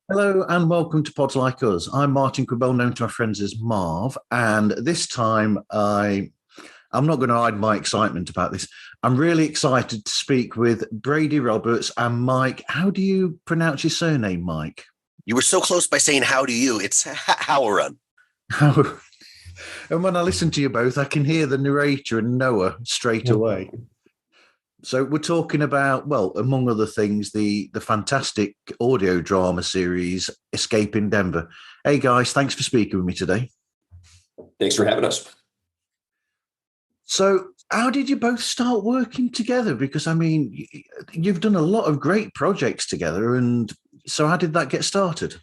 Hello and welcome to Pods Like Us. I'm Martin Quibell, known to my friends as Marv, and this time I'm not going to hide my excitement about this. I'm really excited to speak with Brady Roberts and Mike. How do you pronounce your surname, Mike? You were so close by saying how do you. It's Howurun. And when I listen to you both, I can hear the narrator and Noah straight away. So we're talking about, well, among other things, the fantastic audio drama series, Escaping Denver. Hey, guys, thanks for speaking with me today. Thanks for having us. So how did you both start working together? Because, I mean, you've done a lot of great projects together. And so how did that get started?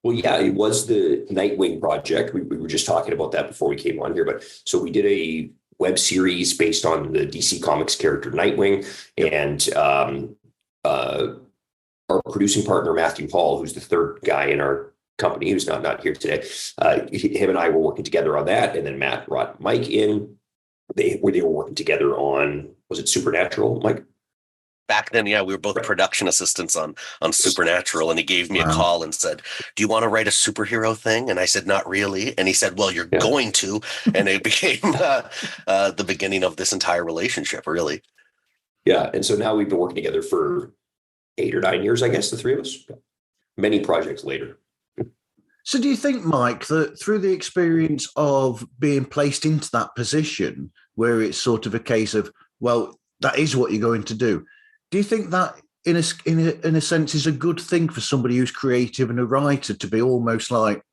Well, yeah, it was the Nightwing project. We were just talking about that before we came on here. But so we did a web series based on the DC Comics character Nightwing, and our producing partner Matthew Hall, who's the third guy in our company, who's not here today. Him and I were working together on that, and then Matt brought Mike in. They were working together on, was it Supernatural, Mike? Back then, yeah, we were both production assistants on Supernatural, and he gave me a call and said, "Do you want to write a superhero thing?" And I said, "Not really." And he said, "Well, you're going to," and it became the beginning of this entire relationship, really. Yeah, and so now we've been working together for 8 or 9 years, I guess, the three of us. Many projects later. So do you think, Mike, that through the experience of being placed into that position where it's sort of a case of, well, that is what you're going to do, do you think that in a sense is a good thing for somebody who's creative and a writer to be almost like,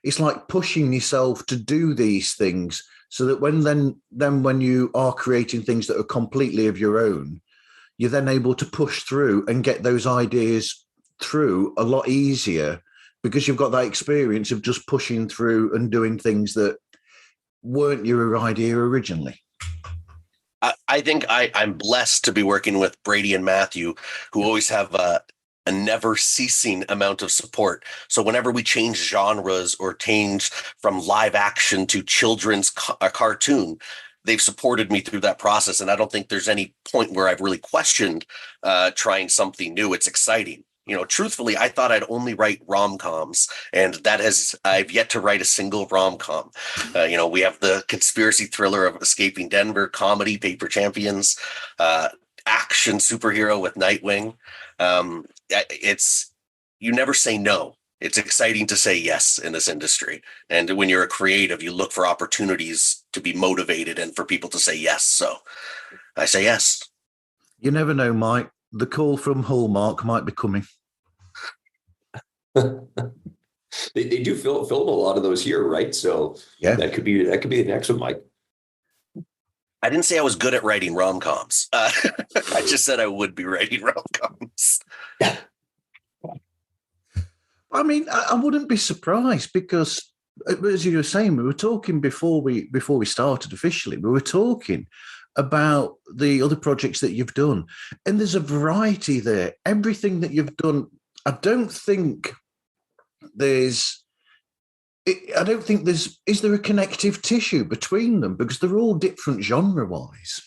it's like pushing yourself to do these things so that when you are creating things that are completely of your own, you're then able to push through and get those ideas through a lot easier because you've got that experience of just pushing through and doing things that weren't your idea originally? I think I'm blessed to be working with Brady and Matthew, who always have a never ceasing amount of support. So whenever we change genres or change from live action to children's cartoon, they've supported me through that process. And I don't think there's any point where I've really questioned trying something new. It's exciting. You know, truthfully, I thought I'd only write rom-coms, and I've yet to write a single rom-com. We have the conspiracy thriller of Escaping Denver, comedy, Paper Champions, action superhero with Nightwing. You never say no. It's exciting to say yes in this industry. And when you're a creative, you look for opportunities to be motivated and for people to say yes. So I say yes. You never know, Mike. The call from Hallmark might be coming. They do film a lot of those here, right? So yeah, that could be the next one, Mike. I didn't say I was good at writing rom-coms. I just said I would be writing rom-coms. I mean, I wouldn't be surprised because, as you were saying, we were talking before we started officially. We were talking about the other projects that you've done, and there's a variety there. Everything that you've done, I don't think there's. Is there a connective tissue between them because they're all different genre-wise?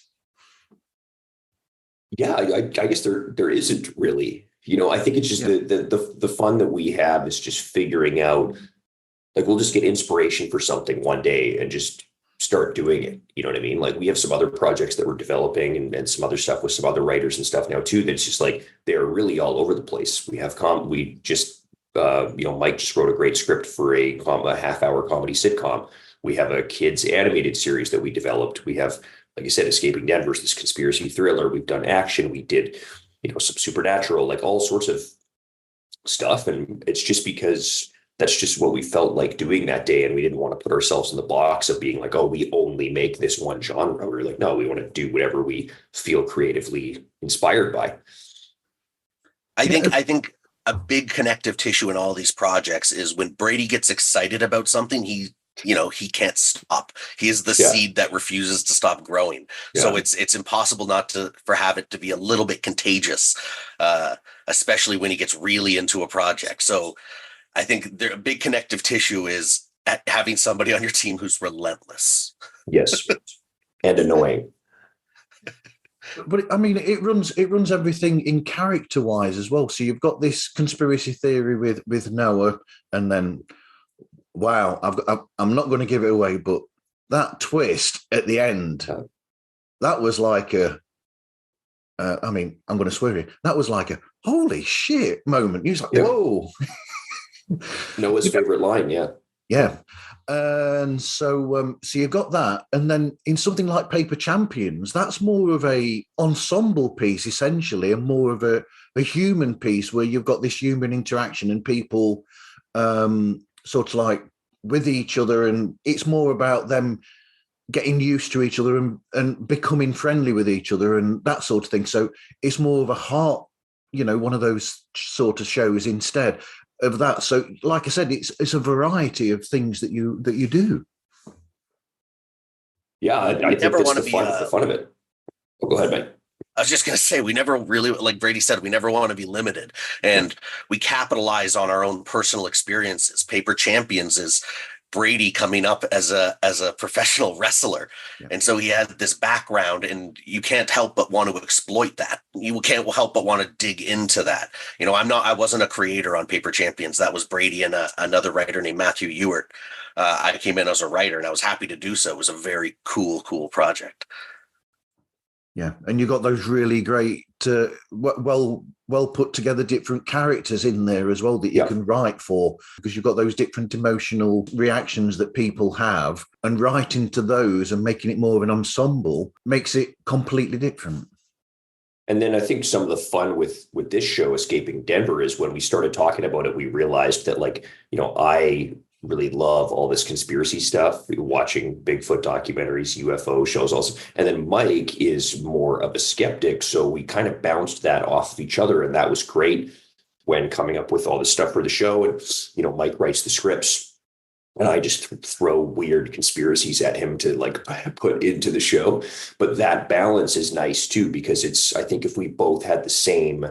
Yeah, I guess there isn't really. I think it's just the fun that we have is just figuring out. Like, we'll just get inspiration for something one day and just start doing it. You know what I mean? Like, we have some other projects that we're developing and some other stuff with some other writers and stuff now too. That's just like, they're really all over the place. We have Mike just wrote a great script for a half-hour comedy sitcom. We have a kids animated series that we developed. We have, like I said, Escaping Denver, this conspiracy thriller. We've done action. We did, some Supernatural, like all sorts of stuff. And it's just because that's just what we felt like doing that day. And we didn't want to put ourselves in the box of being like, oh, we only make this one genre. We're like, no, we want to do whatever we feel creatively inspired by. I think a big connective tissue in all these projects is when Brady gets excited about something, he can't stop. He is the seed that refuses to stop growing. Yeah. So it's impossible for have it to be a little bit contagious, especially when he gets really into a project. So I think a big connective tissue is having somebody on your team who's relentless. Yes. And annoying. But I mean, it runs everything in character wise as well. So you've got this conspiracy theory with Noah, and then wow, I'm not going to give it away, but that twist at the end, that was like I mean, I'm going to swear here. That was like a holy shit moment. You was like, whoa. Noah's favorite line, yeah. Yeah. And so you've got that. And then in something like Paper Champions, that's more of a ensemble piece, essentially, and more of a human piece where you've got this human interaction and people sort of like with each other. And it's more about them getting used to each other and becoming friendly with each other and that sort of thing. So it's more of a heart, one of those sort of shows instead of that. So like I said, it's a variety of things that you do. Yeah, I think that's the fun of it. Oh, go ahead, Mike. I was just going to say, we never really, like Brady said, we never want to be limited, and we capitalize on our own personal experiences. Paper Champions is Brady coming up as a professional wrestler. Yeah. And so he had this background, and you can't help but want to exploit that. You can't help but want to dig into that. I wasn't a creator on Paper Champions. That was Brady and another writer named Matthew Howurun. I came in as a writer, and I was happy to do so. It was a very cool project. Yeah, and you got those really great, well put together different characters in there as well that you can write for, because you've got those different emotional reactions that people have, and writing to those and making it more of an ensemble makes it completely different. And then I think some of the fun with this show, Escaping Denver, is when we started talking about it, we realized that I really love all this conspiracy stuff, watching Bigfoot documentaries, UFO shows also. And then Mike is more of a skeptic. So we kind of bounced that off of each other. And that was great when coming up with all this stuff for the show. And, Mike writes the scripts and I just throw weird conspiracies at him to put into the show. But that balance is nice too, because I think if we both had the same,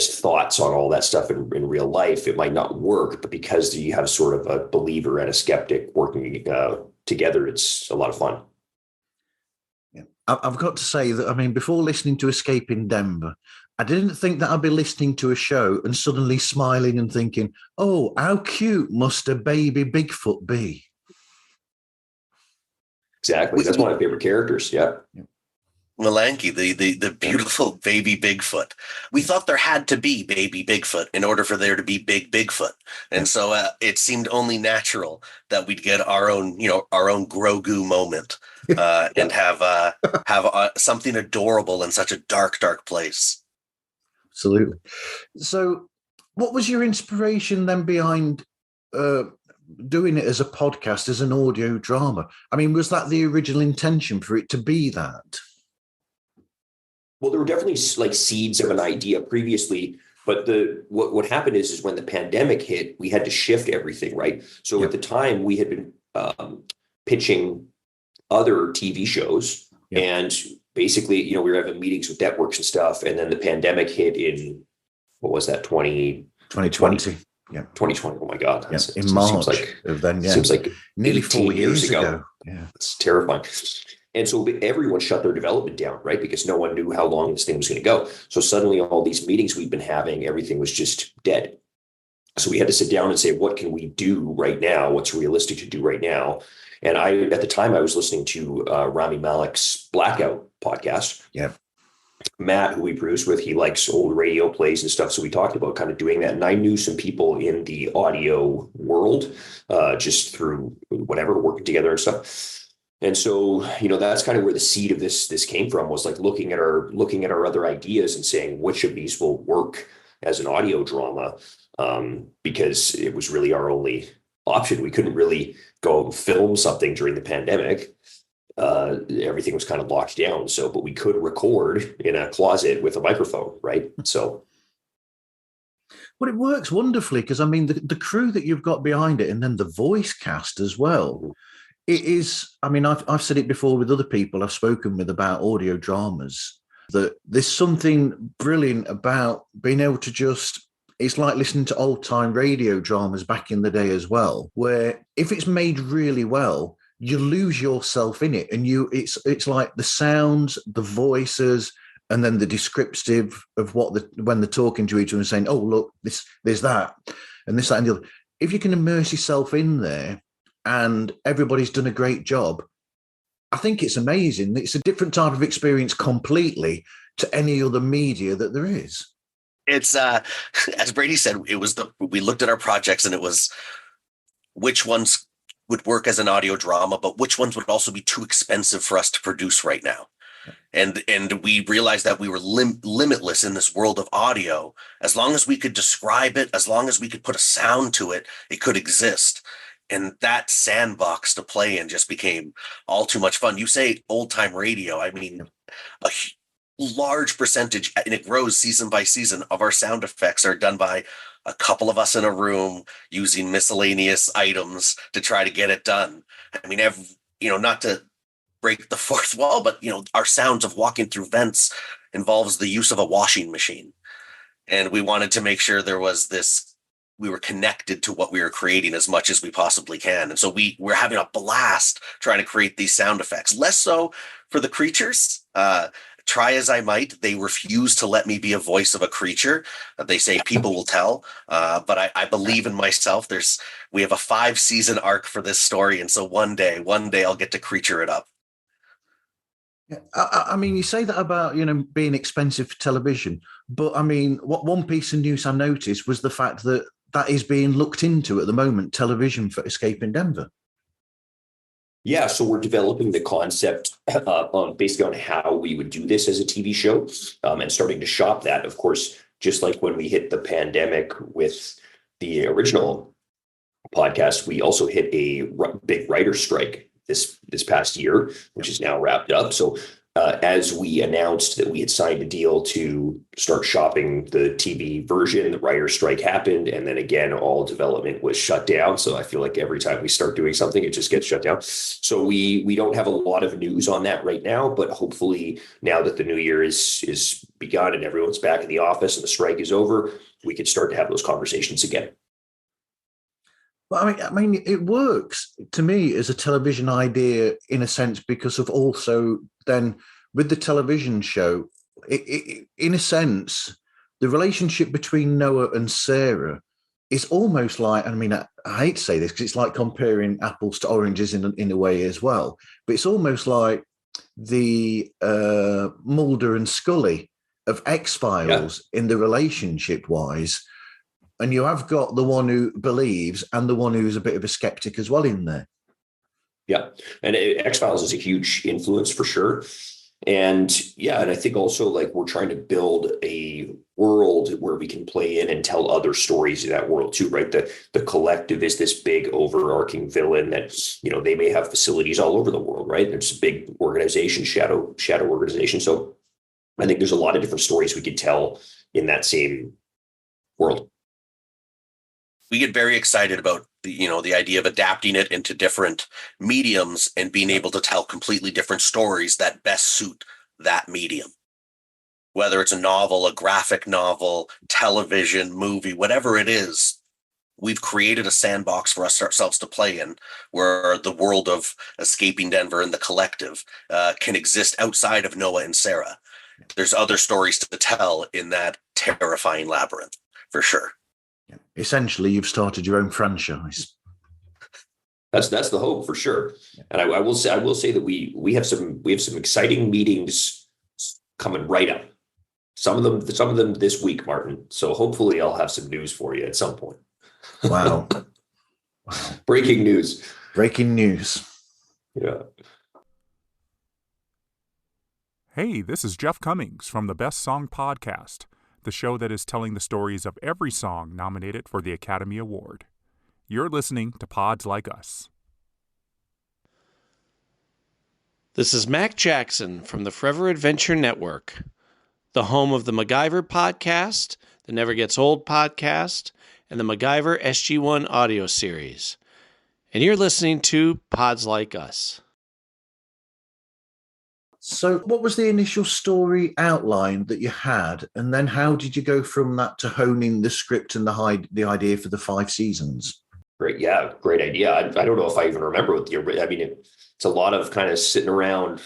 thoughts on all that stuff in real life, it might not work. But because you have sort of a believer and a skeptic working together, it's a lot of fun. Yeah. I've got to say that, before listening to Escaping Denver, I didn't think that I'd be listening to a show and suddenly smiling and thinking, oh, how cute must a baby Bigfoot be? Exactly. That's one of my favorite characters. Yeah. Malanky, the beautiful baby Bigfoot. We thought there had to be baby Bigfoot in order for there to be big Bigfoot. And so it seemed only natural that we'd get our own Grogu moment and have something adorable in such a dark place. Absolutely. So what was your inspiration then behind doing it as a podcast, as an audio drama? Was that the original intention for it to be that? Well, there were definitely seeds of an idea previously, but what happened is when the pandemic hit, we had to shift everything, right? So at the time we had been pitching other TV shows, and basically, we were having meetings with networks and stuff, and then the pandemic hit in, what was that, 2020? Yeah, 2020. Oh my God, in March seems like nearly 4 years ago. Yeah, it's terrifying. And so everyone shut their development down, right? Because no one knew how long this thing was going to go. So suddenly all these meetings we've been having, everything was just dead. So we had to sit down and say, what can we do right now? What's realistic to do right now? And at the time I was listening to Rami Malek's Blackout podcast. Yeah. Matt, who we produce with, he likes old radio plays and stuff. So we talked about kind of doing that. And I knew some people in the audio world just through whatever, working together and stuff. And so, that's kind of where the seed of this came from, was looking at our other ideas and saying which of these will work as an audio drama, because it was really our only option. We couldn't really go and film something during the pandemic. Everything was kind of locked down. But we could record in a closet with a microphone, right? So Well, it works wonderfully because I mean the crew that you've got behind it, and then the voice cast as well. It is. I mean, I've said it before with other people I've spoken with about audio dramas that there's something brilliant about being able to just. It's like listening to old time radio dramas back in the day as well, where if it's made really well, you lose yourself in it, and it's like the sounds, the voices, and then the descriptive of when they're talking to each other and saying, "Oh, look, there's that, and this, that, and the other." If you can immerse yourself in there, and everybody's done a great job, I think it's amazing. It's a different type of experience completely to any other media that there is. It's as Brady said, we looked at our projects and it was which ones would work as an audio drama, but which ones would also be too expensive for us to produce right now. And we realized that we were limitless in this world of audio. As long as we could describe it, as long as we could put a sound to it, it could exist. And that sandbox to play in just became all too much fun. You say old time radio. I mean, a large percentage, and it grows season by season, of our sound effects are done by a couple of us in a room using miscellaneous items to try to get it done. I mean, not to break the fourth wall, but our sounds of walking through vents involves the use of a washing machine. And we wanted to make sure we were connected to what we were creating as much as we possibly can. And so we're having a blast trying to create these sound effects, less so for the creatures. Try as I might, they refuse to let me be a voice of a creature. They say people will tell, but I believe in myself. We have a 5-season arc for this story, and so one day I'll get to creature it up. I mean, you say that about being expensive for television, but I mean, what one piece of news I noticed was the fact that is being looked into at the moment, television for Escaping Denver. Yeah, so we're developing the concept basically on how we would do this as a TV show, and starting to shop that. Of course, just like when we hit the pandemic with the original podcast, we also hit a big writer's strike this past year, which is now wrapped up. So as we announced that we had signed a deal to start shopping the TV version, the writer's strike happened. And then again, all development was shut down. So I feel like every time we start doing something, it just gets shut down. So we don't have a lot of news on that right now, but hopefully now that the new year is begun and everyone's back in the office and the strike is over, we can start to have those conversations again. Well, I mean, it works to me as a television idea in a sense because of also then with the television show, in a sense, the relationship between Noah and Sarah is almost like, I mean, I hate to say this because it's like comparing apples to oranges in a way as well, but it's almost like the Mulder and Scully of X-Files in the relationship wise. And you have got the one who believes and the one who's a bit of a skeptic as well in there. Yeah. And X-Files is a huge influence for sure. And I think also like we're trying to build a world where we can play in and tell other stories in that world too, right? The collective is this big overarching villain that, they may have facilities all over the world, right? There's a big organization, shadow organization. So I think there's a lot of different stories we could tell in that same world. We get very excited about the idea of adapting it into different mediums and being able to tell completely different stories that best suit that medium. Whether it's a novel, a graphic novel, television, movie, whatever it is, we've created a sandbox for ourselves to play in where the world of Escaping Denver and the collective can exist outside of Noah and Sarah. There's other stories to tell in that terrifying labyrinth, for sure. Essentially, you've started your own franchise. That's the hope for sure. And I will say that we have some exciting meetings coming right up. Some of them this week, Martin. So hopefully I'll have some news for you at some point. Wow. Breaking news. Yeah. Hey, this is Jeff Cummings from the Best Song Podcast, the show that is telling the stories of every song nominated for the Academy Award. You're listening to Pods Like Us. This is Mac Jackson from the Forever Adventure Network, the home of the MacGyver podcast, the Never Gets Old podcast, and the MacGyver SG-1 audio series. And you're listening to Pods Like Us. So what was the initial story outline that you had? And then how did you go from that to honing the script and the idea for the 5 seasons? Great. Yeah, great idea. I don't know if I even remember what it's a lot of kind of sitting around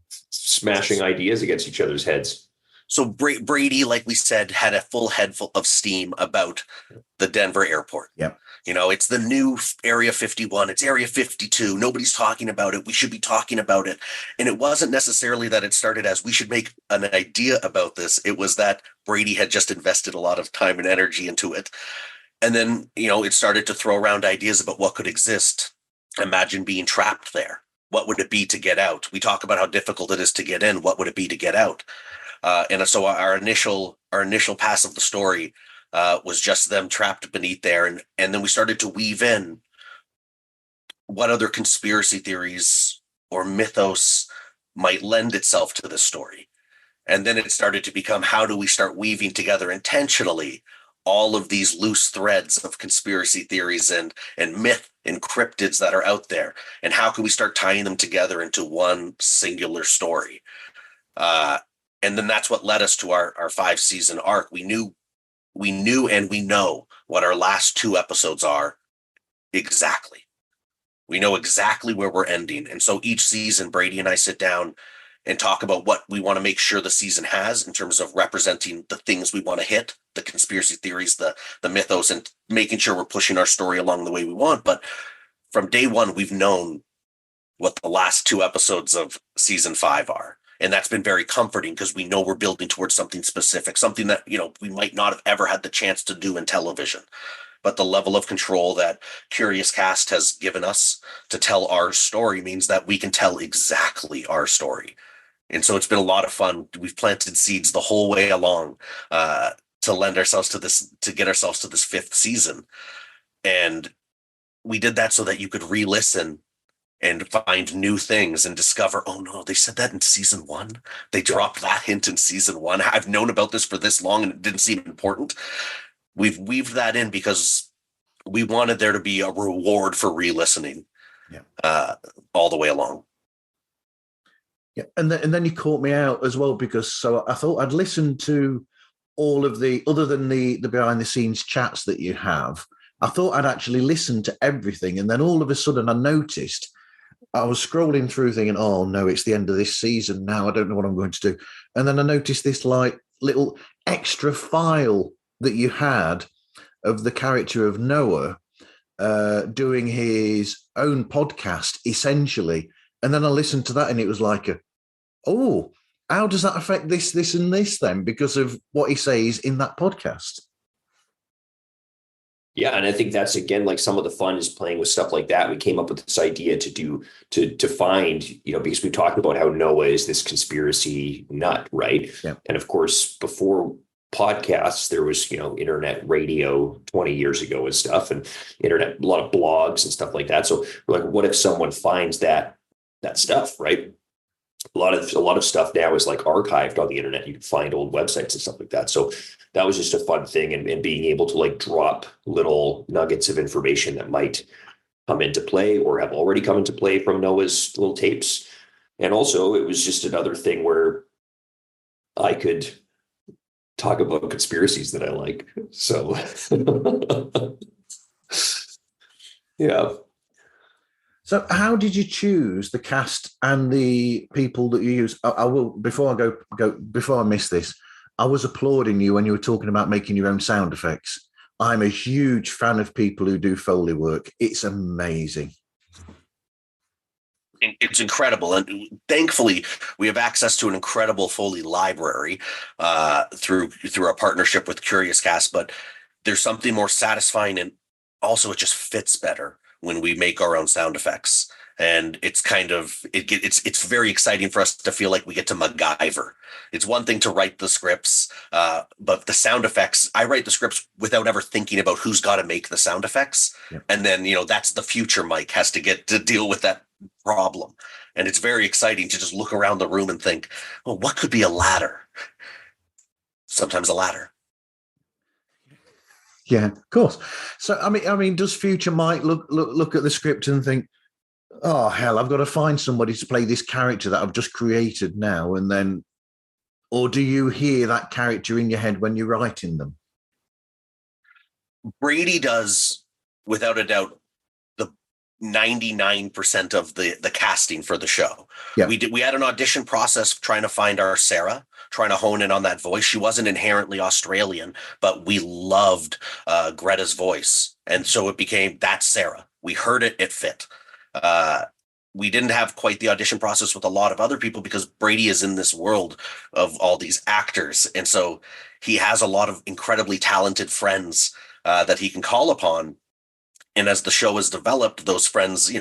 smashing ideas against each other's heads. So Brady, like we said, had a full head full of steam about the Denver airport. Yep. It's the new Area 51. It's Area 52. Nobody's talking about it. We should be talking about it. And it wasn't necessarily that it started as we should make an idea about this. It was that Brady had just invested a lot of time and energy into it. And then, it started to throw around ideas about what could exist. Imagine being trapped there. What would it be to get out? We talk about how difficult it is to get in. What would it be to get out? And so our initial pass of the story was just them trapped beneath there. And then we started to weave in what other conspiracy theories or mythos might lend itself to this story. And then it started to become, how do we start weaving together intentionally all of these loose threads of conspiracy theories and myth and cryptids that are out there? And how can we start tying them together into one singular story? And then that's what led us to our 5-season arc. We knew and we know what our last 2 episodes are exactly. We know exactly where we're ending. And so each season, Brady and I sit down and talk about what we want to make sure the season has in terms of representing the things we want to hit, the conspiracy theories, the mythos, and making sure we're pushing our story along the way we want. But from day one, we've known what the last 2 episodes of season 5 are. And that's been very comforting because we know we're building towards something specific, something that, we might not have ever had the chance to do in television. But the level of control that Curious Cast has given us to tell our story means that we can tell exactly our story. And so it's been a lot of fun. We've planted seeds the whole way along to lend ourselves to this, to get ourselves to this 5th season. And we did that so that you could re-listen and find new things and discover, oh no, they said that in season 1. They dropped that hint in season 1. I've known about this for this long and it didn't seem important. We've weaved that in because we wanted there to be a reward for re-listening all the way along. Yeah, and then you caught me out as well, because so I thought I'd listened to all of the, other than the behind the scenes chats that you have, I thought I'd actually listened to everything. And then all of a sudden I noticed I was scrolling through thinking, oh no, it's the end of this season now. I don't know what I'm going to do. And then I noticed this like little extra file that you had of the character of Noah doing his own podcast, essentially. And then I listened to that and it was like, oh, how does that affect this, and this then? Because of what he says in that podcast. Yeah, and I think that's, again, like some of the fun is playing with stuff like that. We came up with this idea to find, because we talked about how Noah is this conspiracy nut, right? Yeah. And of course, before podcasts, there was, internet radio 20 years ago and stuff, and internet, a lot of blogs and stuff like that. So we're like, what if someone finds that stuff, right? A lot of stuff now is like archived on the internet. You can find old websites and stuff like that. So that was just a fun thing, and being able to like drop little nuggets of information that might come into play or have already come into play from Noah's little tapes. And also it was just another thing where I could talk about conspiracies that I like. So yeah. So how did you choose the cast and the people that you use? I will, before I miss this, I was applauding you when you were talking about making your own sound effects. I'm a huge fan of people who do Foley work. It's amazing. It's incredible. And thankfully, we have access to an incredible Foley library through our partnership with Curious Cast. But there's something more satisfying, and also it just fits better when we make our own sound effects. And it's kind of, it's very exciting for us to feel like we get to MacGyver. It's one thing to write the scripts, but the sound effects, I write the scripts without ever thinking about who's got to make the sound effects. Yep. And then, that's the future Mike has to get to deal with that problem. And it's very exciting to just look around the room and think, well, what could be a ladder? Sometimes a ladder. Yeah, of course. So I mean, does future Mike look at the script and think, oh hell, I've got to find somebody to play this character that I've just created now, and then, or do you hear that character in your head when you're writing them? Brady does, without a doubt, the 99% of the casting for the show. Yeah. We had an audition process trying to find our Sarah, trying to hone in on that voice. She wasn't inherently Australian, but we loved Greta's voice. And so it became, that's Sarah. We heard it, it fit. We didn't have quite the audition process with a lot of other people because Brady is in this world of all these actors. And so he has a lot of incredibly talented friends that he can call upon. And as the show has developed, those friends,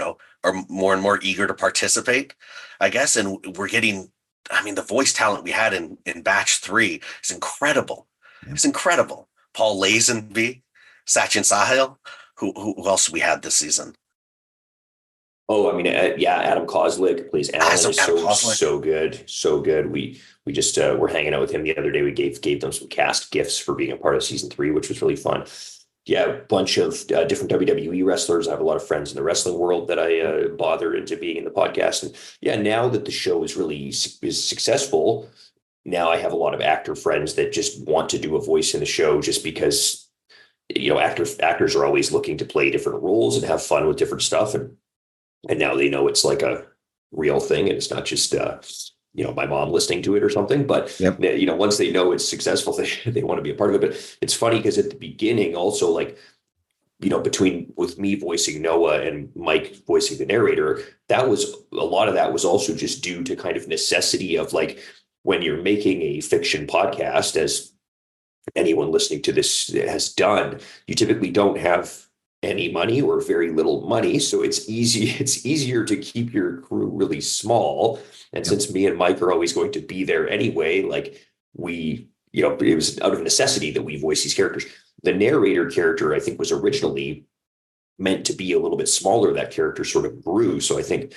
are more and more eager to participate, I guess. And we're getting, the voice talent we had in batch 3 is incredible. Yeah. It's incredible. Paul Lazenby, Sachin Sahil, who else we had this season? Oh, Adam Kozlik plays Alan. Is so good. So good. We just were hanging out with him the other day. We gave them some cast gifts for being a part of season 3, which was really fun. Yeah, a bunch of different WWE wrestlers. I have a lot of friends in the wrestling world that I bother into being in the podcast. And yeah, now that the show is successful, now I have a lot of actor friends that just want to do a voice in the show just because, actors are always looking to play different roles and have fun with different stuff. And now they know it's like a real thing and it's not just, my mom listening to it or something, but yep. Once they know it's successful, they want to be a part of it. But it's funny because at the beginning also, between with me voicing Noah and Mike voicing the narrator, a lot of that was also just due to kind of necessity of when you're making a fiction podcast, as anyone listening to this has done, you typically don't have any money or very little money. So it's easier to keep your crew really small. And since me and Mike are always going to be there anyway, it was out of necessity that we voice these characters. The narrator character, I think, was originally meant to be a little bit smaller. That character sort of grew. So I think,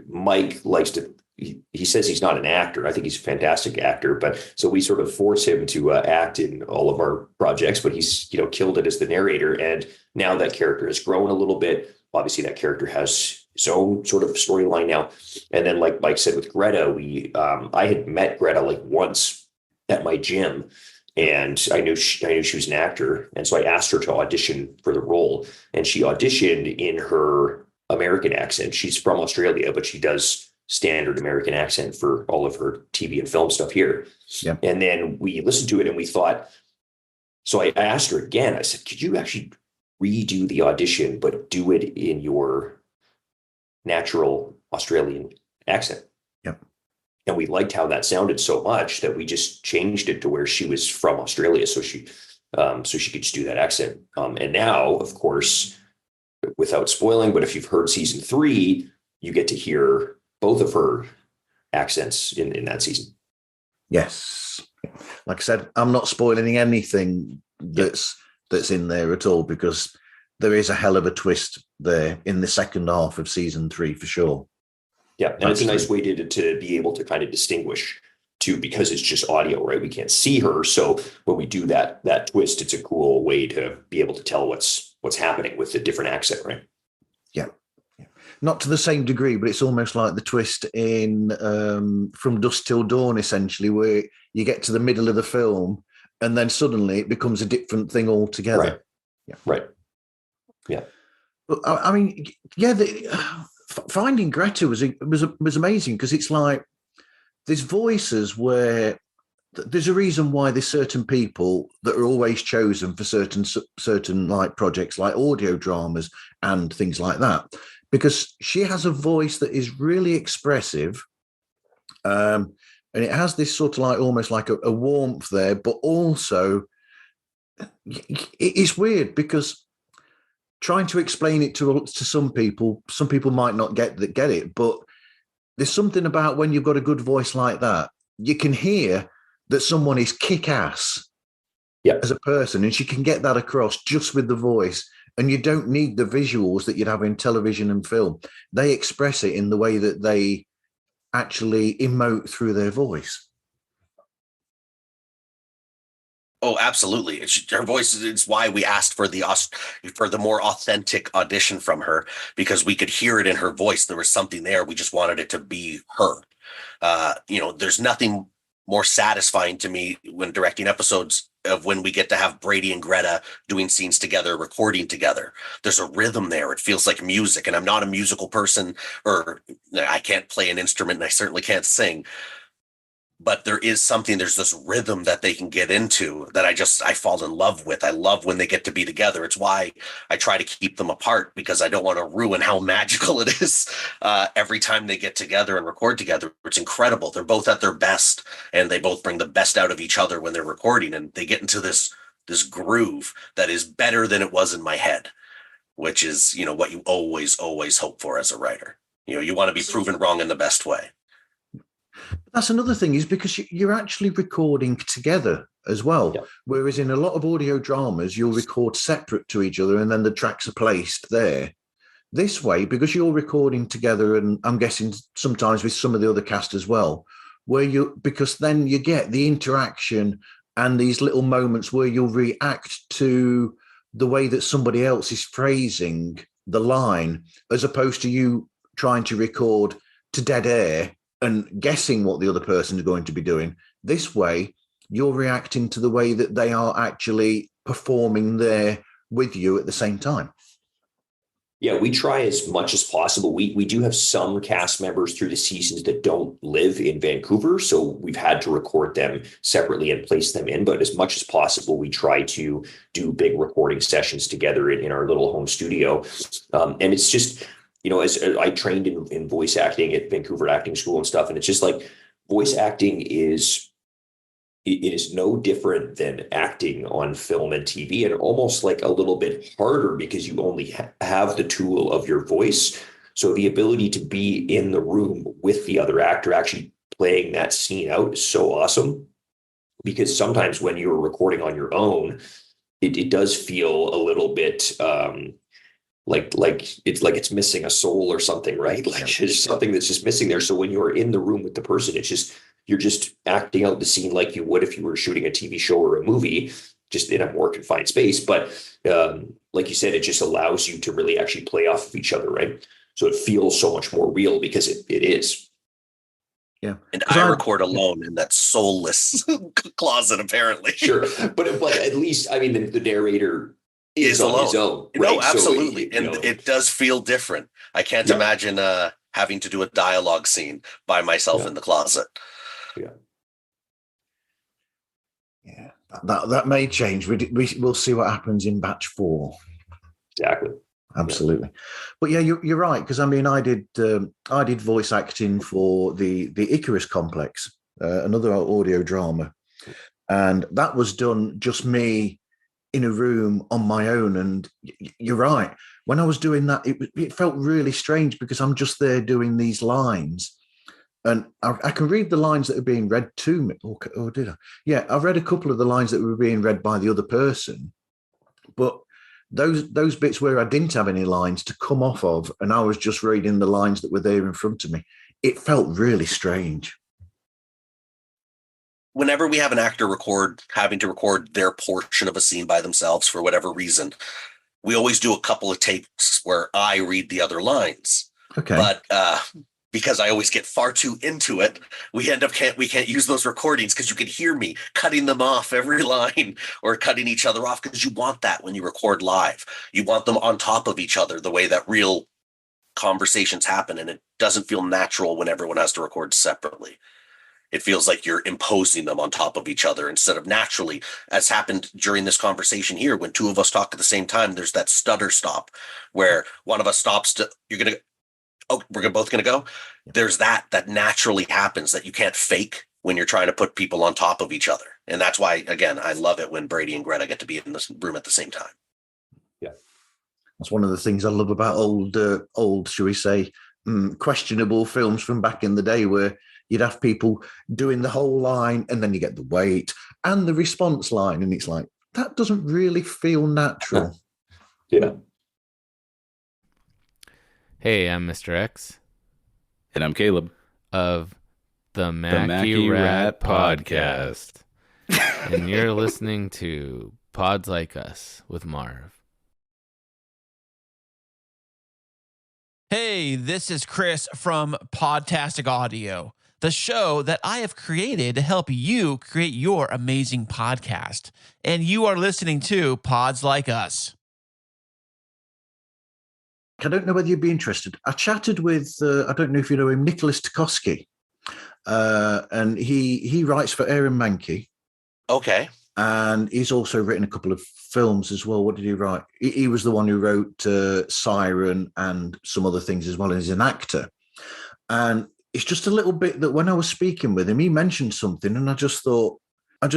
Mike likes to, he says he's not an actor. I think he's a fantastic actor, but so we sort of force him to act in all of our projects, but he's, killed it as the narrator. And now that character has grown a little bit. Obviously that character has his own sort of storyline now. And then like Mike said with Greta, I had met Greta once at my gym and I knew she was an actor. And so I asked her to audition for the role and she auditioned in her American accent. She's from Australia, but she does standard American accent for all of her TV and film stuff here. Yeah. And then we listened to it and we thought, so I asked her again, I said, could you actually redo the audition, but do it in your natural Australian accent? Yep. And we liked how that sounded so much that we just changed it to where she was from Australia. So she could just do that accent. And now, of course, without spoiling, but if you've heard season 3, you get to hear both of her accents in that season. Yes. Like I said, I'm not spoiling anything that's in there at all because there is a hell of a twist there in the second half of season 3 for sure. Yeah. And it's a nice way to be able to kind of distinguish too, because it's just audio, right? We can't see her. So when we do that twist, it's a cool way to be able to tell what's happening with the different accent, right? Yeah. Not to the same degree, but it's almost like the twist in From Dusk Till Dawn, essentially, where you get to the middle of the film and then suddenly it becomes a different thing altogether. Right. Yeah. Right. Yeah. But finding Greta was amazing because it's like there's voices where there's a reason why there's certain people that are always chosen for certain like projects like audio dramas and things like that. Because she has a voice that is really expressive, and it has this sort of almost like a warmth there, but also it's weird because trying to explain it to some people might not get it, but there's something about when you've got a good voice like that, you can hear that someone is kick-ass as a person, and she can get that across just with the voice. And you don't need the visuals that you'd have in television and film. They express it in the way that they actually emote through their voice. Oh, absolutely. Her voice is why we asked for the more authentic audition from her, because we could hear it in her voice. There was something there. We just wanted it to be her. There's nothing more satisfying to me when directing episodes of when we get to have Brady and Greta doing scenes together, recording together. There's a rhythm there. It feels like music, and I'm not a musical person, or I can't play an instrument, and I certainly can't sing. But there's this rhythm that they can get into that I fall in love with. I love when they get to be together. It's why I try to keep them apart, because I don't want to ruin how magical it is every time they get together and record together. It's incredible. They're both at their best, and they both bring the best out of each other when they're recording, and they get into this groove that is better than it was in my head, which is, what you always hope for as a writer. You want to be proven wrong in the best way. That's another thing, is because you're actually recording together as well. Yeah. Whereas in a lot of audio dramas, you'll record separate to each other and then the tracks are placed there. This way, because you're recording together, and I'm guessing sometimes with some of the other cast as well, because then you get the interaction and these little moments where you'll react to the way that somebody else is phrasing the line, as opposed to you trying to record to dead air and guessing what the other person is going to be doing. This way, you're reacting to the way that they are actually performing there with you at the same time. Yeah, we try as much as possible. We do have some cast members through the seasons that don't live in Vancouver, so we've had to record them separately and place them in. But as much as possible, we try to do big recording sessions together in our little home studio. And it's just, as I trained in voice acting at Vancouver Acting School and stuff, and it's just like voice acting is no different than acting on film and TV, and almost like a little bit harder because you only have the tool of your voice. So the ability to be in the room with the other actor actually playing that scene out is so awesome, because sometimes when you're recording on your own, it does feel a little bit like it's missing a soul or something, right? Like there's something that's just missing there. So when you're in the room with the person, you're just acting out the scene like you would if you were shooting a TV show or a movie, just in a more confined space. But like you said, it just allows you to really actually play off of each other, right? So it feels so much more real because it is. Yeah. And I record alone in that soulless closet, apparently. Sure. But at least, I mean, the narrator is on his own. Right? No, absolutely. So, it does feel different. I can't imagine having to do a dialogue scene by myself in the closet. Yeah. That may change. We'll see what happens in batch 4. Exactly. Absolutely. But yeah, you're right, because I mean, I did voice acting for the Icarus Complex, another audio drama, and that was done just me in a room on my own. And you're right, when I was doing that, it felt really strange, because I'm just there doing these lines, and I can read the lines that are being read to me. Or did I? Yeah, I've read a couple of the lines that were being read by the other person, but those bits where I didn't have any lines to come off of, and I was just reading the lines that were there in front of me, it felt really strange. Whenever we have an actor having to record their portion of a scene by themselves for whatever reason, we always do a couple of takes where I read the other lines. Okay. But because I always get far too into it, we can't use those recordings, because you can hear me cutting them off every line or cutting each other off, because you want that when you record live. You want them on top of each other the way that real conversations happen, and it doesn't feel natural when everyone has to record separately. It feels like you're imposing them on top of each other instead of naturally, as happened during this conversation here. When two of us talk at the same time, there's that stutter stop where one of us stops we're both going to go. There's that naturally happens that you can't fake when you're trying to put people on top of each other. And that's why, again, I love it when Brady and Greta get to be in this room at the same time. Yeah. That's one of the things I love about old, shall we say, questionable films from back in the day, where you'd have people doing the whole line, and then you get the wait and the response line. And it's like, that doesn't really feel natural. Yeah. Hey, I'm Mr. X. And I'm Caleb. Of the Mackie Rat Podcast. And you're listening to Pods Like Us with Marv. Hey, this is Chris from Podtastic Audio, the show that I have created to help you create your amazing podcast. And you are listening to Pods Like Us. I don't know whether you'd be interested. I chatted with, I don't know if you know him, Nicholas Tukoski. And he writes for Aaron Mankey. Okay. And he's also written a couple of films as well. What did he write? He was the one who wrote Siren and some other things as well. And he's an actor. And it's just a little bit that when I was speaking with him, he mentioned something, and I just thought I'd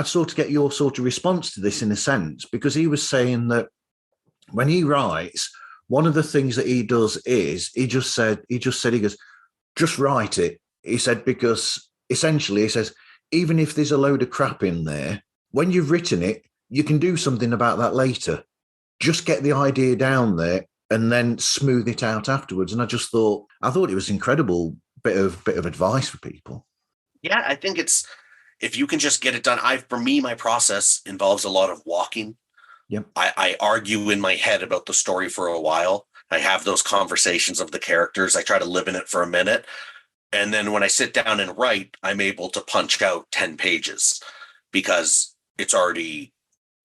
sort of get your sort of response to this in a sense, because he was saying that when he writes, one of the things that he does is he just said, he goes, just write it. He said, because essentially he says, even if there's a load of crap in there, when you've written it, you can do something about that later. Just get the idea down there and then smooth it out afterwards. And I thought it was incredible bit of advice for people. Yeah, I think it's, if you can just get it done. For me, my process involves a lot of walking. Yep. I argue in my head about the story for a while. I have those conversations of the characters. I try to live in it for a minute. And then when I sit down and write, I'm able to punch out 10 pages because it's already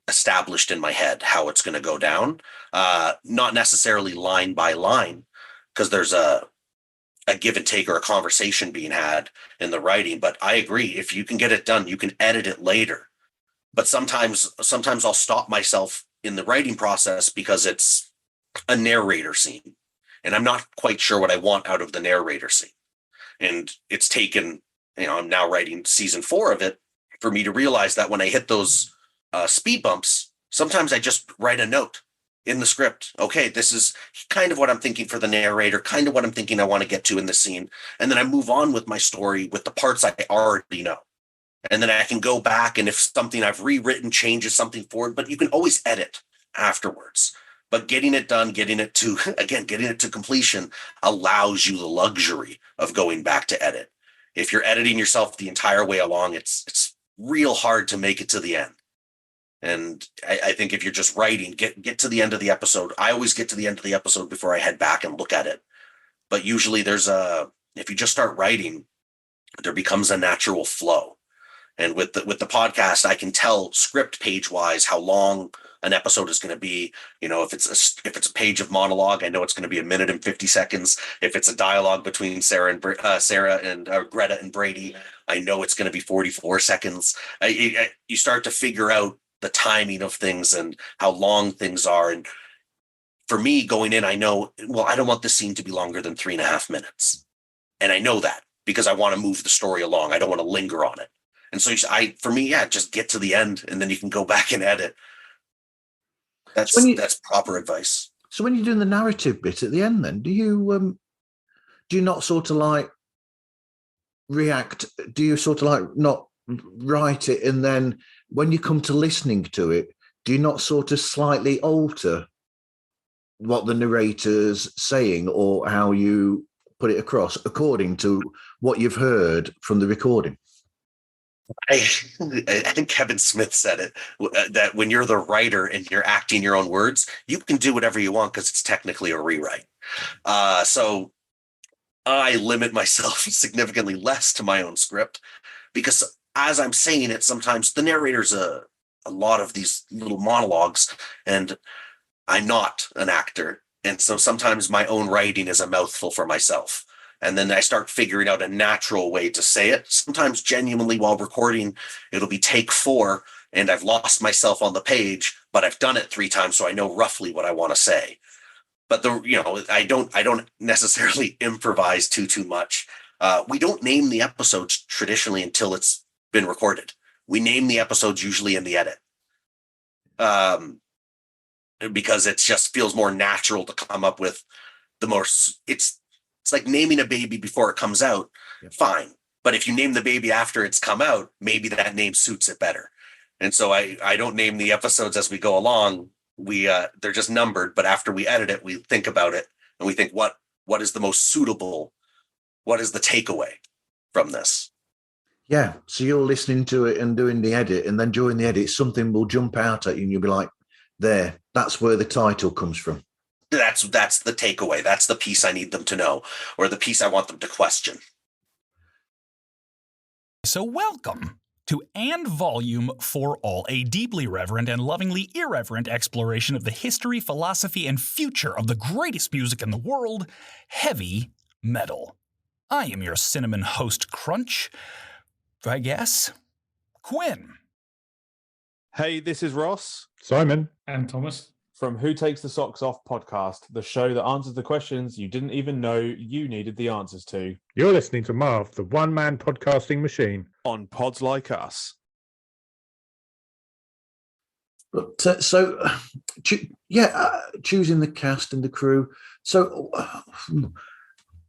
established in my head how it's going to go down. Not necessarily line by line, because there's a give and take or a conversation being had in the writing. But I agree. If you can get it done, you can edit it later. But sometimes I'll stop myself in the writing process because it's a narrator scene. And I'm not quite sure what I want out of the narrator scene. And it's taken, I'm now writing season 4 of it for me to realize that when I hit those speed bumps, sometimes I just write a note in the script. Okay, this is kind of what I'm thinking for the narrator, kind of what I'm thinking I want to get to in the scene. And then I move on with my story with the parts I already know. And then I can go back, and if something I've rewritten changes something forward, but you can always edit afterwards. But getting it done, getting it to completion allows you the luxury of going back to edit. If you're editing yourself the entire way along, it's real hard to make it to the end. And I think if you're just writing, get to the end of the episode. I always get to the end of the episode before I head back and look at it. But usually if you just start writing, there becomes a natural flow. And with the podcast, I can tell script page wise how long an episode is going to be. If it's a page of monologue, I know it's going to be 1 minute and 50 seconds. If it's a dialogue between Sarah and Greta and Brady, I know it's going to be 44 seconds. You start to figure out the timing of things and how long things are. And for me going in, I know, I don't want this scene to be longer than 3.5 minutes. And I know that because I want to move the story along. I don't want to linger on it. And so just get to the end and then you can go back and edit. That's proper advice. So when you're doing the narrative bit at the end, then do you not sort of like react? Do you sort of like not write it, and then when you come to listening to it, do you not sort of slightly alter what the narrator's saying or how you put it across according to what you've heard from the recording? I think Kevin Smith said it, that when you're the writer and you're acting your own words, you can do whatever you want because it's technically a rewrite. So I limit myself significantly less to my own script because as I'm saying it, sometimes the narrator's a lot of these little monologues and I'm not an actor. And so sometimes my own writing is a mouthful for myself. And then I start figuring out a natural way to say it. Sometimes genuinely while recording, it'll be take 4 and I've lost myself on the page, but I've done it 3 times. So I know roughly what I want to say. But I don't necessarily improvise too much. We don't name the episodes traditionally until it's been recorded. We name the episodes usually in the edit. Because it just feels more natural to come up with the most, it's like naming a baby before it comes out. Yep. Fine. But if you name the baby after it's come out, maybe that name suits it better. And so I don't name the episodes as we go along. They're just numbered, but after we edit it, we think about it and we think what is the most suitable? What is the takeaway from this? Yeah. So you're listening to it and doing the edit, and then during the edit, something will jump out at you, and you'll be like, "There, that's where the title comes from." That's the takeaway. That's the piece I need them to know, or the piece I want them to question. So welcome to And Volume for All, a deeply reverent and lovingly irreverent exploration of the history, philosophy, and future of the greatest music in the world, heavy metal. I am your cinnamon host Crunch, I guess, Quinn. Hey, this is Ross Simon. And Thomas. from Who Takes the Socks Off podcast, the show that answers the questions you didn't even know you needed the answers to. You're listening to Marv, the one-man podcasting machine. On Pods Like Us. But choosing the cast and the crew. So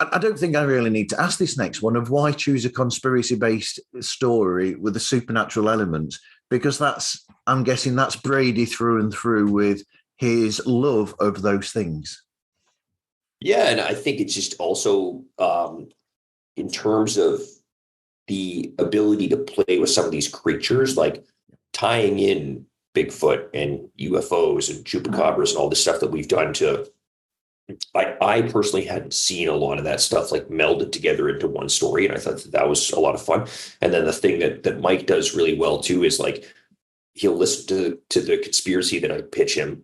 I don't think I really need to ask this next one of why choose a conspiracy-based story with a supernatural element, because I'm guessing that's Brady through and through with his love of those things. Yeah, and I think it's just also in terms of the ability to play with some of these creatures, like tying in Bigfoot and UFOs and chupacabras and all the stuff that we've done to, I personally hadn't seen a lot of that stuff like melded together into one story. And I thought that was a lot of fun. And then the thing that Mike does really well too is like, he'll listen to the conspiracy that I pitch him.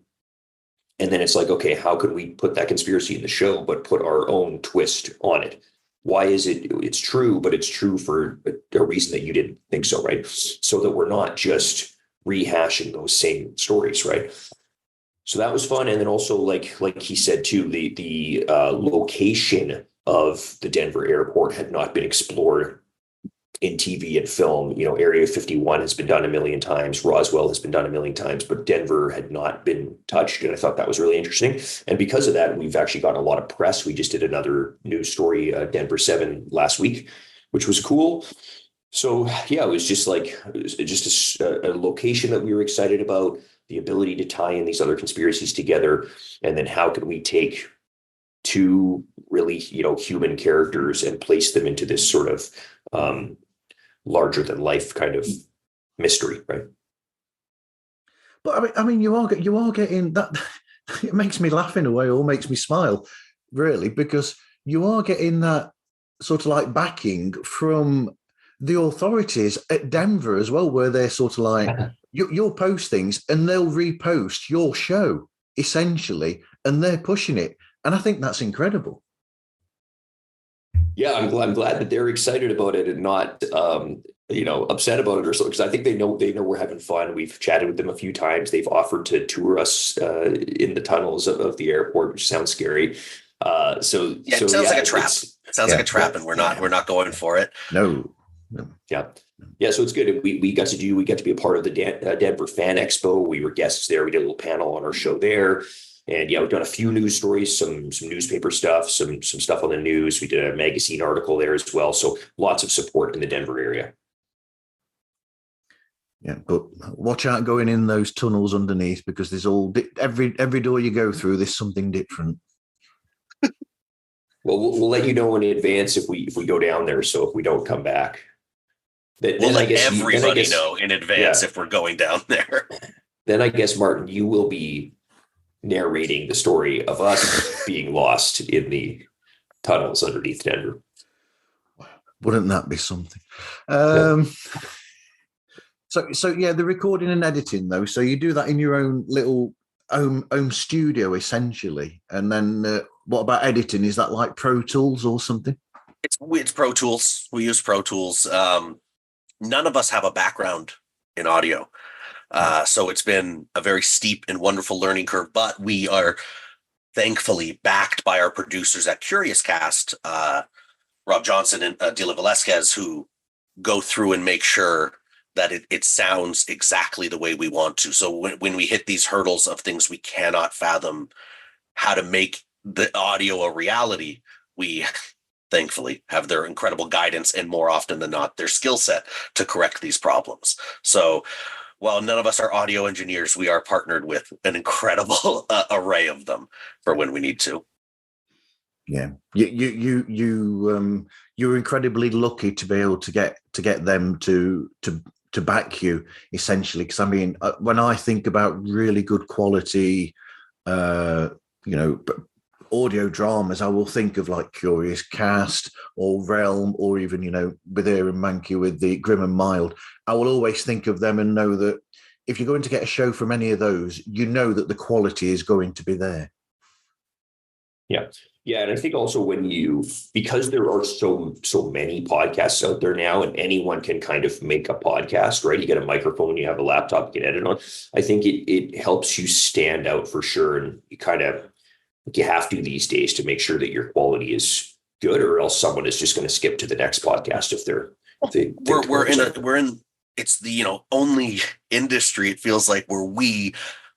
And then it's like, okay, how can we put that conspiracy in the show, but put our own twist on it? Why is it's true, but it's true for a reason that you didn't think so, right? So that we're not just rehashing those same stories, right? So that was fun. And then also, like he said too, the location of the Denver airport had not been explored in TV and film. You know, Area 51 has been done a million times. Roswell has been done a million times, but Denver had not been touched. And I thought that was really interesting. And because of that, we've actually gotten a lot of press. We just did another news story, Denver 7 last week, which was cool. So yeah, it was just a location that we were excited about, the ability to tie in these other conspiracies together. And then how can we take two really, human characters and place them into this sort of larger than life kind of mystery, right? But I mean, you are getting that. It makes me laugh in a way, or makes me smile, really, because you are getting that sort of like backing from the authorities at Denver as well, where they're sort of like, you'll post things and they'll repost your show essentially, and they're pushing it. And I think that's incredible. Yeah, I'm glad that they're excited about it and not, upset about it or so, because I think they know we're having fun. We've chatted with them a few times. They've offered to tour us in the tunnels of the airport, which sounds scary. It sounds like a trap. It sounds like a trap, and we're not going for it. No. Yeah. So it's good. We got to be a part of the Denver Fan Expo. We were guests there. We did a little panel on our show there. And yeah, we've done a few news stories, some newspaper stuff, some stuff on the news. We did a magazine article there as well. So lots of support in the Denver area. Yeah, but watch out going in those tunnels underneath, because there's every door you go through, there's something different. Well, we'll let you know in advance if we go down there. So if we don't come back, we'll let everybody know in advance if we're going down there. Then I guess, Martin, you will be narrating the story of us being lost in the tunnels underneath Denver. Wouldn't that be something? So yeah, the recording and editing though. So you do that in your own little home studio essentially, and then what about editing? Is that like Pro Tools or something? It's Pro Tools. We use Pro Tools. None of us have a background in audio. So it's been a very steep and wonderful learning curve, but we are thankfully backed by our producers at Curious Cast, Rob Johnson and Dila Velasquez, who go through and make sure that it sounds exactly the way we want to. So when we hit these hurdles of things we cannot fathom how to make the audio a reality, we thankfully have their incredible guidance and, more often than not, their skill set to correct these problems. So while none of us are audio engineers, we are partnered with an incredible array of them for when we need to. Yeah, you're incredibly lucky to be able to get them to back you, essentially. Because I mean, when I think about really good quality, uh, you know, audio dramas, I will think of like Curious Cast or Realm, or even, you know, with Aaron Mankey with the Grim and Mild. I will always think of them and know that if you're going to get a show from any of those, you know that the quality is going to be there. Yeah. Yeah. And I think also because there are so many podcasts out there now, and anyone can kind of make a podcast, right? You get a microphone, you have a laptop, you can edit on. I think it helps you stand out for sure. And you have to these days to make sure that your quality is good, or else someone is just going to skip to the next podcast if we're in it's the, you know, only industry, it feels like, where we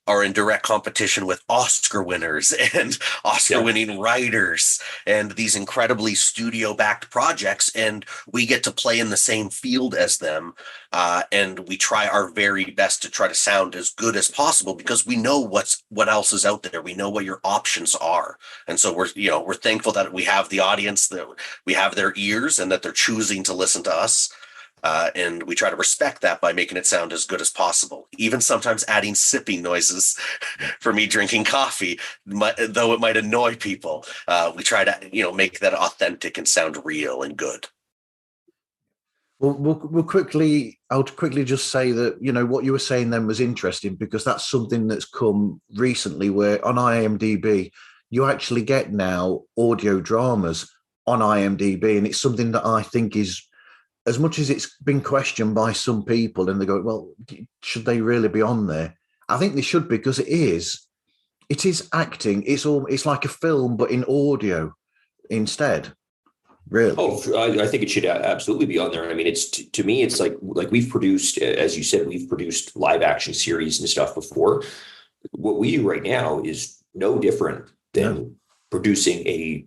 are in direct competition with Oscar winners and Oscar winning writers and these incredibly studio backed projects. And we get to play in the same field as them. And we try our very best to try to sound as good as possible, because we know what else is out there. We know what your options are. And so we're thankful that we have the audience, that we have their ears, and that they're choosing to listen to us. And we try to respect that by making it sound as good as possible. Even sometimes adding sipping noises for me drinking coffee, though it might annoy people. We try to, you know, make that authentic and sound real and good. Well, I'll quickly just say that, you know, what you were saying then was interesting, because that's something that's come recently, where on IMDb, you actually get now audio dramas on IMDb. And it's something that I think is, as much as it's been questioned by some people, and they go, well, should they really be on there? I think they should, because it is acting. It's like a film, but in audio instead. Really? Oh, I think it should absolutely be on there. I mean, it's to me, it's like we've produced, as you said, we've produced live action series and stuff before. What we do right now is no different than producing a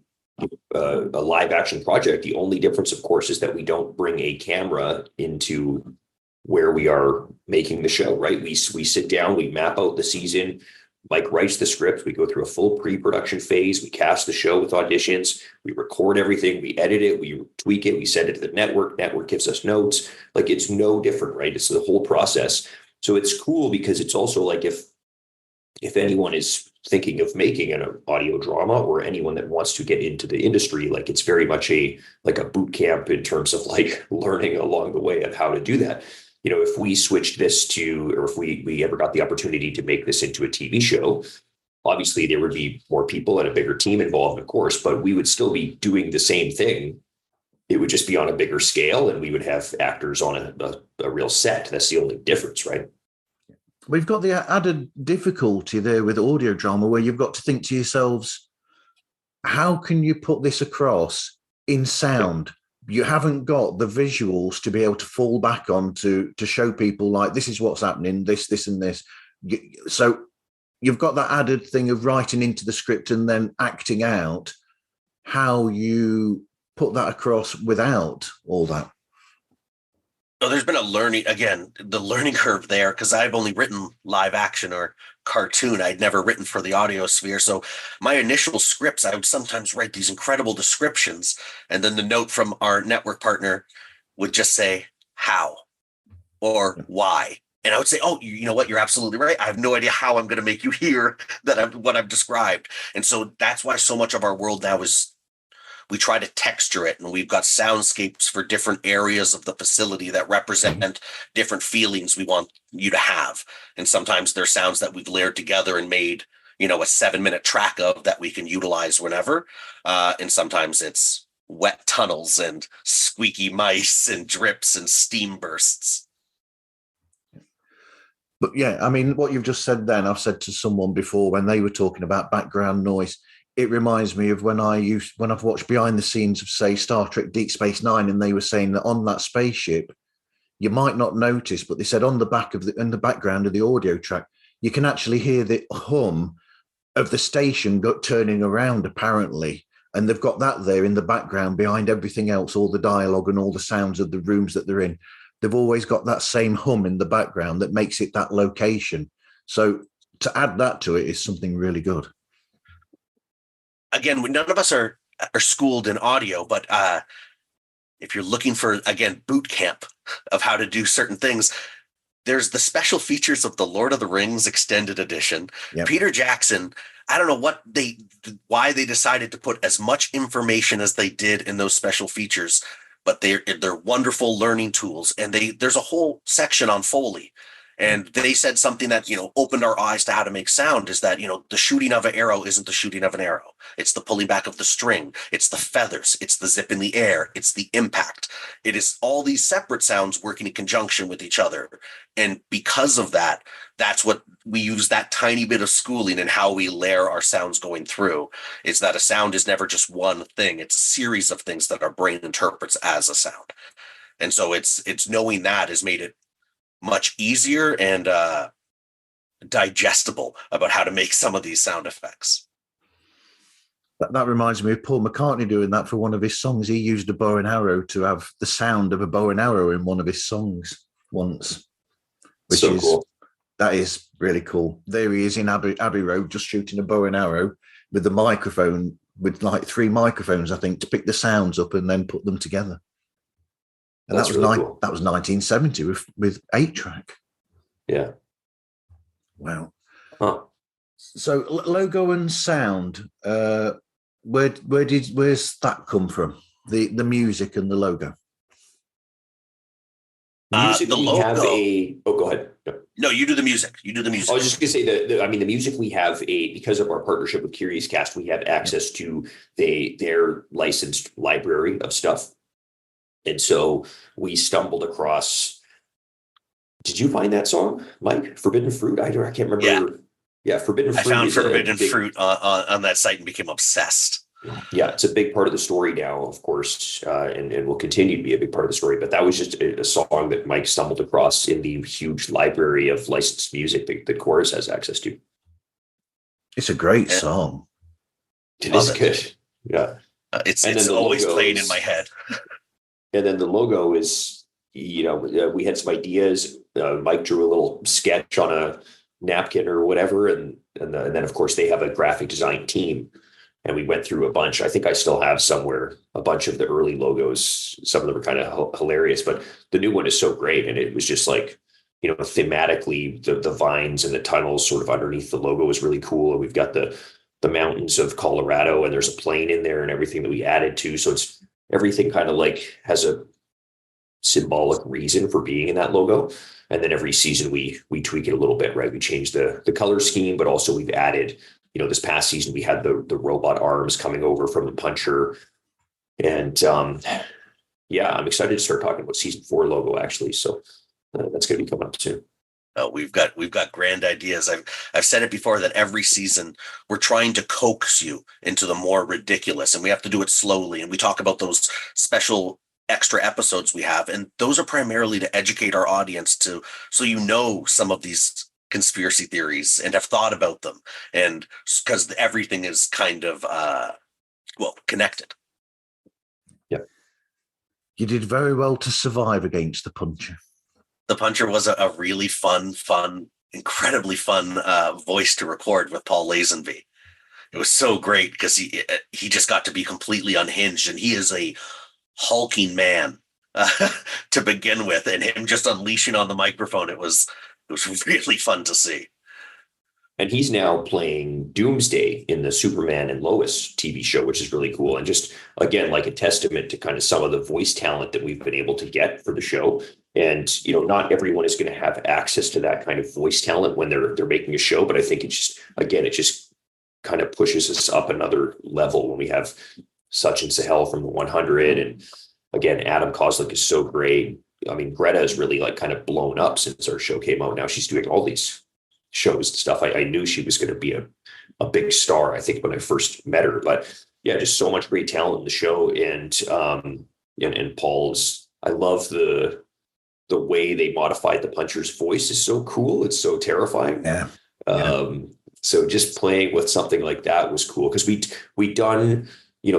live action project. The only difference, of course, is that we don't bring a camera into where we are making the show, right? We sit down, we map out the season. Mike writes the script. We go through a full pre-production phase. We cast the show with auditions. We record everything. We edit it. We tweak it. We send it to the network. Network gives us notes. Like, it's no different, right? It's the whole process. So it's cool, because it's also like, if anyone is thinking of making an audio drama, or anyone that wants to get into the industry, like, it's very much a boot camp in terms of like learning along the way of how to do that. You know, if we switched this to, or if we ever got the opportunity to make this into a TV show, obviously there would be more people and a bigger team involved, of course, but we would still be doing the same thing. It would just be on a bigger scale, and we would have actors on a real set. That's the only difference, right? We've got the added difficulty there with audio drama, where you've got to think to yourselves, how can you put this across in sound? You haven't got the visuals to be able to fall back on to show people, like, this is what's happening, this and this. So you've got that added thing of writing into the script and then acting out how you put that across without all that. So there's been the learning curve there, because I've only written live action or cartoon. I'd never written for the audio sphere. So my initial scripts, I would sometimes write these incredible descriptions, and then the note from our network partner would just say, how or why. And I would say, oh, you know what? You're absolutely right. I have no idea how I'm going to make you hear what I've described. And so that's why so much of our world now is, we try to texture it, and we've got soundscapes for different areas of the facility that represent different feelings we want you to have. And sometimes there's sounds that we've layered together and made, you know, a 7-minute track of that we can utilize whenever. And sometimes it's wet tunnels and squeaky mice and drips and steam bursts. But yeah, I mean, what you've just said then, I've said to someone before when they were talking about background noise. It reminds me of when I've watched behind the scenes of, say, Star Trek Deep Space Nine, and they were saying that on that spaceship, you might not notice, but they said in the background of the audio track, you can actually hear the hum of the station turning around, apparently. And they've got that there in the background behind everything else, all the dialogue and all the sounds of the rooms that they're in. They've always got that same hum in the background that makes it that location. So to add that to it is something really good. Again, none of us are are schooled in audio, but if you're looking for, again, boot camp of how to do certain things, there's the special features of the Lord of the Rings extended edition. Yep. Peter Jackson, I don't know why they decided to put as much information as they did in those special features, but they're wonderful learning tools. And there's a whole section on Foley. And they said something that, opened our eyes to how to make sound, is that, the shooting of an arrow isn't the shooting of an arrow. It's the pulling back of the string. It's the feathers. It's the zip in the air. It's the impact. It is all these separate sounds working in conjunction with each other. And because of that, that's what we use, that tiny bit of schooling and how we layer our sounds going through, is that a sound is never just one thing. It's a series of things that our brain interprets as a sound. And so it's knowing that has made it much easier and digestible about how to make some of these sound effects. That reminds me of Paul McCartney doing that for one of his songs. He used a bow and arrow to have the sound of a bow and arrow in one of his songs once, which is cool. That is really cool. There he is in Abbey Road, just shooting a bow and arrow with the microphone, with like 3 microphones, I think, to pick the sounds up and then put them together. And that was really cool. That was 1970 with 8-track. Yeah. Wow. Huh. So logo and sound, where's that come from? The music and the logo. Music, the we logo. have go ahead. No, you do the music. I was just going to say the music we have because of our partnership with Curious Cast, we have access to their licensed library of stuff. And so we stumbled across. Did you find that song, Mike? Forbidden Fruit? I can't remember. Yeah, Forbidden Fruit. I found Forbidden Fruit on that site and became obsessed. Yeah, it's a big part of the story now, of course, and will continue to be a big part of the story. But that was just a song that Mike stumbled across in the huge library of licensed music that Chorus has access to. It's a great song. It is good. Yeah. It's always played in my head. And then the logo is, we had some ideas. Mike drew a little sketch on a napkin or whatever. And then, of course, they have a graphic design team. And we went through a bunch. I think I still have somewhere a bunch of the early logos. Some of them are kind of hilarious, but the new one is so great. And it was just like, thematically, the vines and the tunnels sort of underneath the logo is really cool. And we've got the mountains of Colorado, and there's a plane in there and everything that we added to. So it's everything kind of like has a symbolic reason for being in that logo. And then every season we tweak it a little bit, right? We change the color scheme, but also we've added, this past season we had the robot arms coming over from the puncher. And I'm excited to start talking about season 4 logo actually. So that's going to be coming up soon. We've got grand ideas. I've said it before that every season we're trying to coax you into the more ridiculous, and we have to do it slowly. And we talk about those special extra episodes we have, and those are primarily to educate our audience so some of these conspiracy theories and have thought about them, and because everything is kind of connected. Yeah, you did very well to survive against the puncher. The puncher was a really fun, incredibly fun voice to record with Paul Lazenby. It was so great because he just got to be completely unhinged, and he is a hulking man to begin with, and him just unleashing on the microphone. It was really fun to see. And he's now playing Doomsday in the Superman and Lois TV show, which is really cool. And just, again, like a testament to kind of some of the voice talent that we've been able to get for the show. And, not everyone is going to have access to that kind of voice talent when they're making a show. But I think it just kind of pushes us up another level when we have Sachin Sahel from the 100. And again, Adam Kozlik is so great. I mean, Greta is really like kind of blown up since our show came out. Now she's doing all these shows and stuff. I knew she was going to be a big star, I think, when I first met her. But yeah, just so much great talent in the show. And Paul's, I love the way they modified the puncher's voice is so cool. It's so terrifying. Yeah. So just playing with something like that was cool because we done,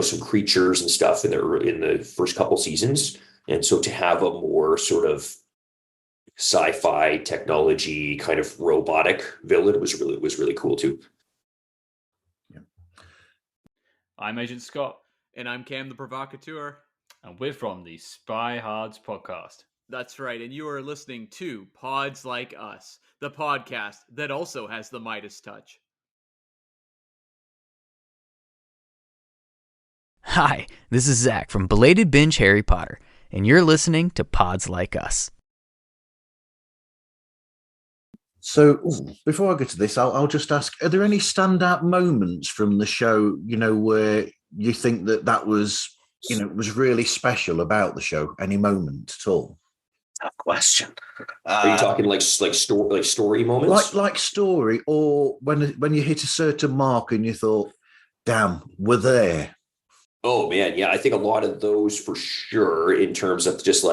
some creatures and stuff in the first couple seasons. And so to have a more sort of sci-fi technology kind of robotic villain was really cool too. I'm Agent Scott. And I'm Cam the Provocateur. And we're from the Spy Hards podcast. That's right, and you are listening to Pods Like Us, the podcast that also has the Midas touch. Hi, this is Zach from Belated Binge Harry Potter, and you're listening to Pods Like Us. So, before I get to this, I'll just ask, are there any standout moments from the show, where you think that was, was really special about the show? Any moment at all? Tough question. Are you talking like story moments? Like story, or when you hit a certain mark and you thought, damn, we're there? Oh, man. Yeah, I think a lot of those for sure, in terms of just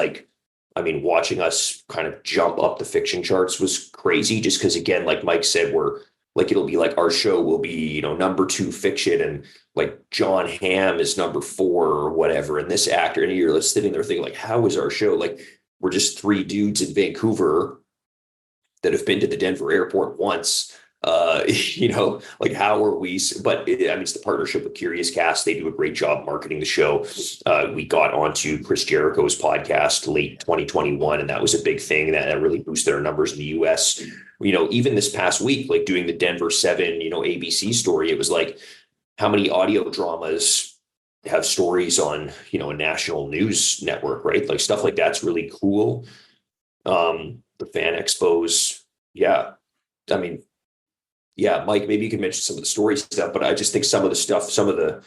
watching us kind of jump up the fiction charts was crazy, just because, again, like Mike said, it'll be like our show will be, number 2 fiction, and like John Hamm is number 4 or whatever. And this actor, and you're sitting there thinking, like, how is our show? Like, we're just 3 dudes in Vancouver that have been to the Denver airport once. Like, how are we? But it's the partnership with Curious Cast. They do a great job marketing the show. We got onto Chris Jericho's podcast late 2021, and that was a big thing that really boosted our numbers in the US. Even this past week, like doing the Denver 7, ABC story, it was like, how many audio dramas have stories on, a national news network, right? Like, stuff like that's really cool. The fan expos. Yeah. Yeah, Mike, maybe you can mention some of the story stuff, but I just think some of the stuff, some of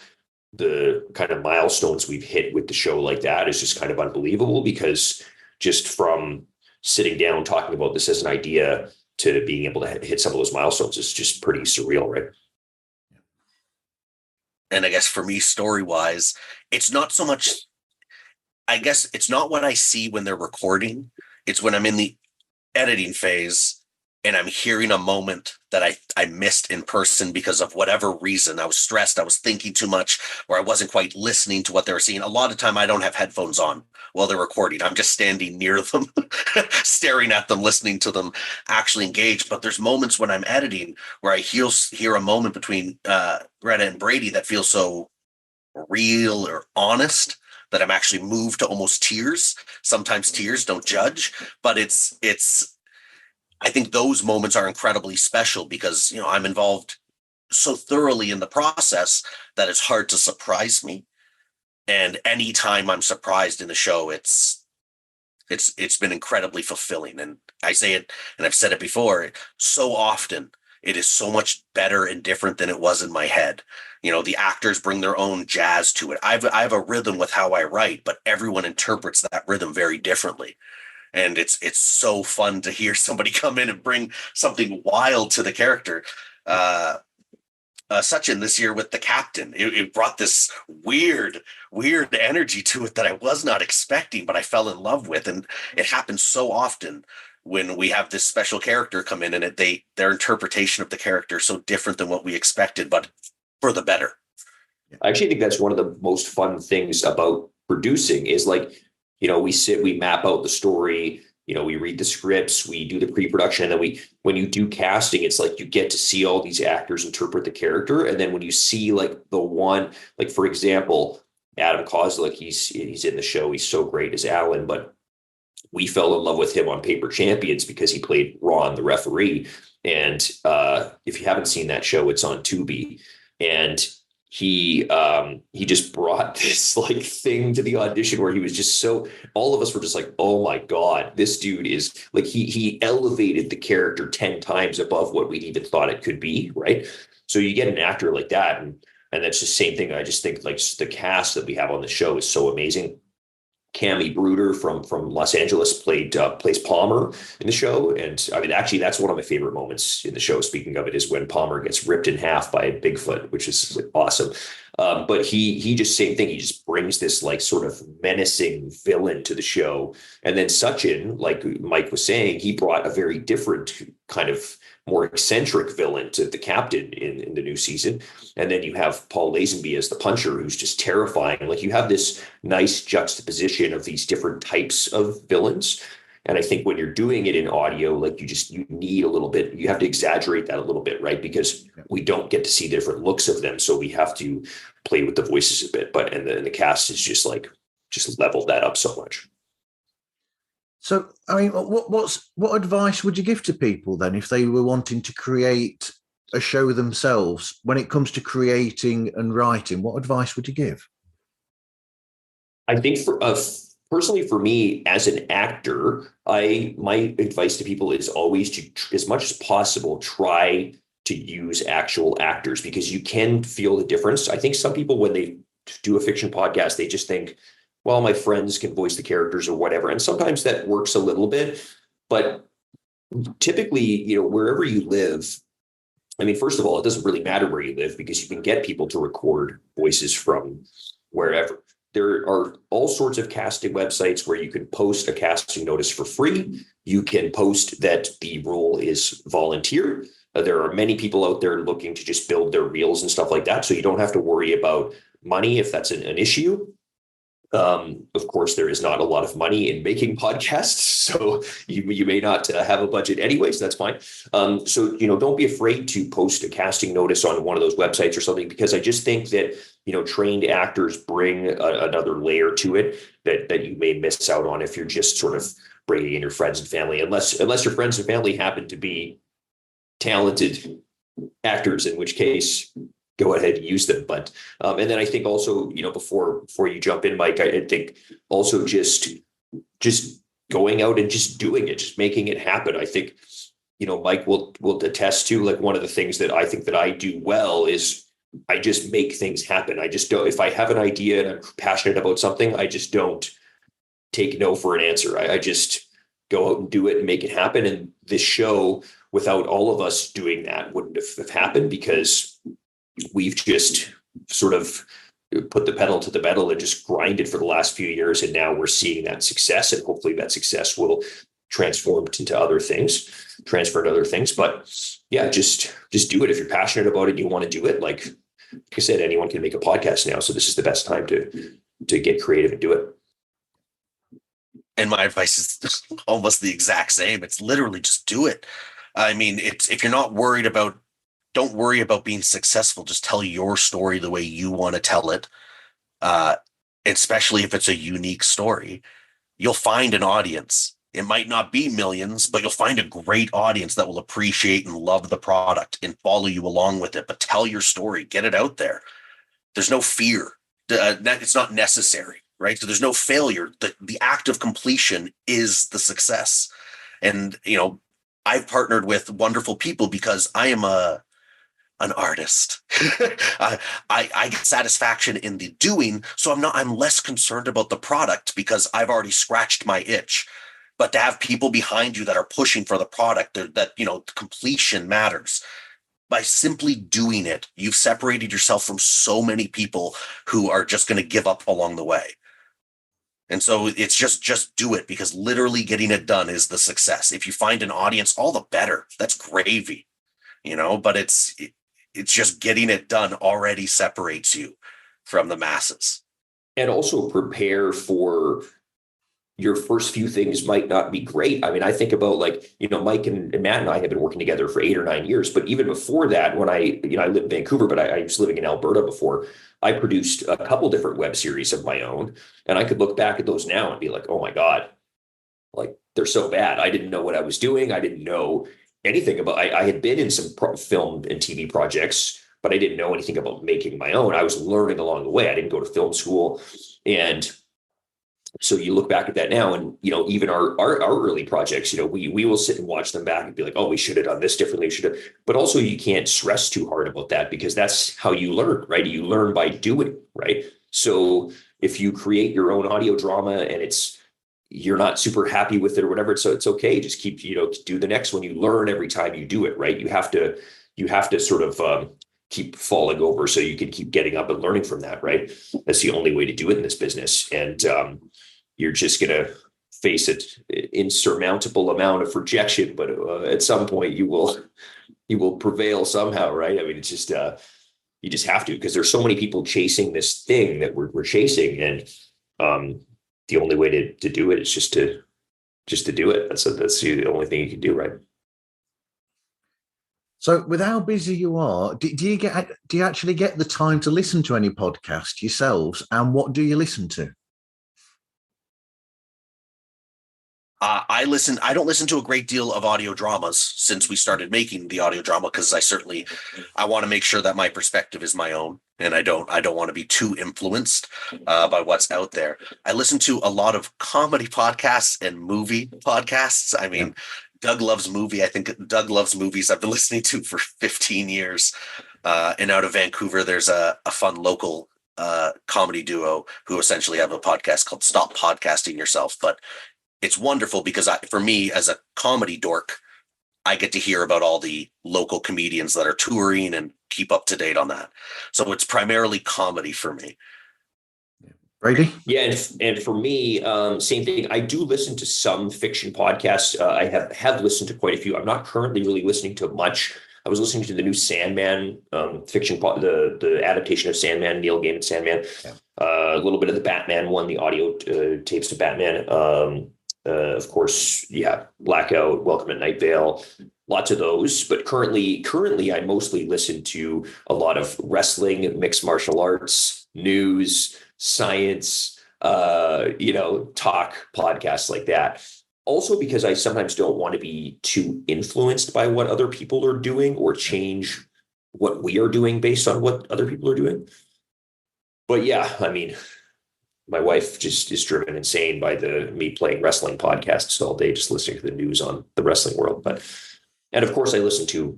the kind of milestones we've hit with the show like that is just kind of unbelievable, because just from sitting down talking about this as an idea to being able to hit some of those milestones is just pretty surreal, right? And I guess for me, story-wise, it's not so much, I guess it's not what I see when they're recording. It's when I'm in the editing phase and I'm hearing a moment that I missed in person because of whatever reason. I was stressed, I was thinking too much, or I wasn't quite listening to what they were saying. A lot of time I don't have headphones on while they're recording. I'm just standing near them, staring at them, listening to them actually engage. But there's moments when I'm editing where I hear a moment between Greta and Brady that feels so real or honest that I'm actually moved to almost tears. Sometimes tears, don't judge, but it's I think those moments are incredibly special because, I'm involved so thoroughly in the process that it's hard to surprise me. And anytime I'm surprised in the show, it's been incredibly fulfilling. And I say it, and I've said it before, so often it is so much better and different than it was in my head. The actors bring their own jazz to it. I have a rhythm with how I write, but everyone interprets that rhythm very differently. And it's so fun to hear somebody come in and bring something wild to the character. Such in this year with the captain, it brought this weird energy to it that I was not expecting, but I fell in love with. And it happens so often when we have this special character come in, and their interpretation of the character is so different than what we expected, but for the better. I actually think that's one of the most fun things about producing is we map out the story, we read the scripts, we do the pre-production, and then when you do casting, it's like you get to see all these actors interpret the character. And then when you see like the one, like for example, Adam Kozlik, he's in the show, he's so great as Alan, but we fell in love with him on Paper Champions because he played Ron, the referee. And if you haven't seen that show, it's on Tubi. And he just brought this like thing to the audition where he was just all of us were just like, oh my God, this dude is like, he elevated the character 10 times above what we'd even thought it could be. Right. So you get an actor like that. And that's the same thing. I just think like the cast that we have on the show is so amazing. Cami Bruder from Los Angeles plays Palmer in the show. And actually that's one of my favorite moments in the show. Speaking of it, is when Palmer gets ripped in half by Bigfoot, which is awesome. But he just, same thing. He just brings this like sort of menacing villain to the show. And then Sachin, like Mike was saying, he brought a very different kind of more eccentric villain to the captain in the new season. And then you have Paul Lazenby as the puncher, who's just terrifying. Like you have this nice juxtaposition of these different types of villains. And I think when you're doing it in audio, like you need a little bit, you have to exaggerate that a little bit, right? Because we don't get to see different looks of them. So we have to play with the voices a bit, and the cast is just leveled that up so much. So, I mean, what advice would you give to people then if they were wanting to create a show themselves when it comes to creating and writing? What advice would you give? I think personally for me as an actor, my advice to people is always to, as much as possible, try to use actual actors, because you can feel the difference. I think some people, when they do a fiction podcast, they just think, well, my friends can voice the characters or whatever. And sometimes that works a little bit, but typically, wherever you live, I mean, first of all, it doesn't really matter where you live, because you can get people to record voices from wherever. There are all sorts of casting websites where you can post a casting notice for free. You can post that the role is volunteer. There are many people out there looking to just build their reels and stuff like that. So you don't have to worry about money if that's an issue. Of course, there is not a lot of money in making podcasts, so you may not have a budget anyway, so that's fine. So don't be afraid to post a casting notice on one of those websites or something, because I just think that trained actors bring another layer to it that you may miss out on if you're just sort of bringing in your friends and family, unless your friends and family happen to be talented actors, in which case go ahead and use them. But and then I think also, before you jump in, Mike, I think also just going out and just doing it, just making it happen. I think, Mike will attest to, like, one of the things that I think that I do well is I just make things happen. I just don't, if I have an idea and I'm passionate about something, I just don't take no for an answer. I just go out and do it and make it happen. And this show, without all of us doing that, wouldn't have happened, because we've just sort of put the pedal to the metal and just grinded for the last few years. And now we're seeing that success, and hopefully that success will transfer into other things. But yeah, just do it. If you're passionate about it, you want to do it. Like I said, anyone can make a podcast now. So this is the best time to get creative and do it. And my advice is almost the exact same. It's literally just do it. I mean, if you're not worried about, don't worry about being successful. Just tell your story the way you want to tell it. Especially if it's a unique story, you'll find an audience. It might not be millions, but you'll find a great audience that will appreciate and love the product and follow you along with it. But tell your story, get it out there. There's no fear. It's not necessary, right? So there's no failure. The act of completion is the success. And, I've partnered with wonderful people because I am an artist. I get satisfaction in the doing, so I'm less concerned about the product because I've already scratched my itch. But to have people behind you that are pushing for the product, that completion matters. By simply doing it, you've separated yourself from so many people who are just going to give up along the way. And so it's just do it, because literally getting it done is the success. If you find an audience, all the better. That's gravy, but it's just getting it done already separates you from the masses. And also prepare for your first few things might not be great. I mean, I think about, like, Mike and Matt and I have been working together for 8 or 9 years. But even before that, when I lived in Vancouver, but I was living in Alberta before, I produced a couple different web series of my own. And I could look back at those now and be like, oh my God, like, they're so bad. I didn't know what I was doing. I didn't know anything about, I had been in some film and TV projects, but I didn't know anything about making my own. I was learning along the way. I didn't go to film school. And so you look back at that now, and even our early projects, we will sit and watch them back and be like, oh, we should have done this differently. But also, you can't stress too hard about that, because that's how you learn, right? You learn by doing, right? So if you create your own audio drama and you're not super happy with it or whatever, so it's okay. Just keep, do the next one. You learn every time you do it, right? You have to sort of keep falling over so you can keep getting up and learning from that, right? That's the only way to do it in this business. And you're just going to face an insurmountable amount of rejection, but at some point you will prevail somehow, right? I mean, it's just you just have to, because there's so many people chasing this thing that we're chasing, and the only way to do it is just to just to do it. That's the only thing you can do, right? So, with how busy you are, do you actually get the time to listen to any podcast yourselves? And what do you listen to? I don't listen to a great deal of audio dramas since we started making the audio drama, because I want to make sure that my perspective is my own, and I don't want to be too influenced by what's out there. I listen to a lot of comedy podcasts and movie podcasts. I mean, Doug Loves Movie. I think Doug Loves Movies I've been listening to for 15 years. And out of Vancouver, there's a fun local comedy duo who essentially have a podcast called Stop Podcasting Yourself. But it's wonderful because for me, as a comedy dork, I get to hear about all the local comedians that are touring and keep up to date on that. So it's primarily comedy for me. Brady? Yeah, and for me, same thing. I do listen to some fiction podcasts. I have listened to quite a few. I'm not currently really listening to much. I was listening to the new Sandman fiction, the adaptation of Sandman, Neil Gaiman's Sandman. Yeah. A little bit of the Batman one, the audio tapes to Batman. Of course, Blackout, Welcome at Night Vale, lots of those. But currently, I mostly listen to a lot of wrestling, mixed martial arts, news, science, talk podcasts like that. Also, because I sometimes don't want to be too influenced by what other people are doing or change what we are doing based on what other people are doing. But yeah, I mean, my wife just is driven insane by me playing wrestling podcasts all day, just listening to the news on the wrestling world. And of course, I listen to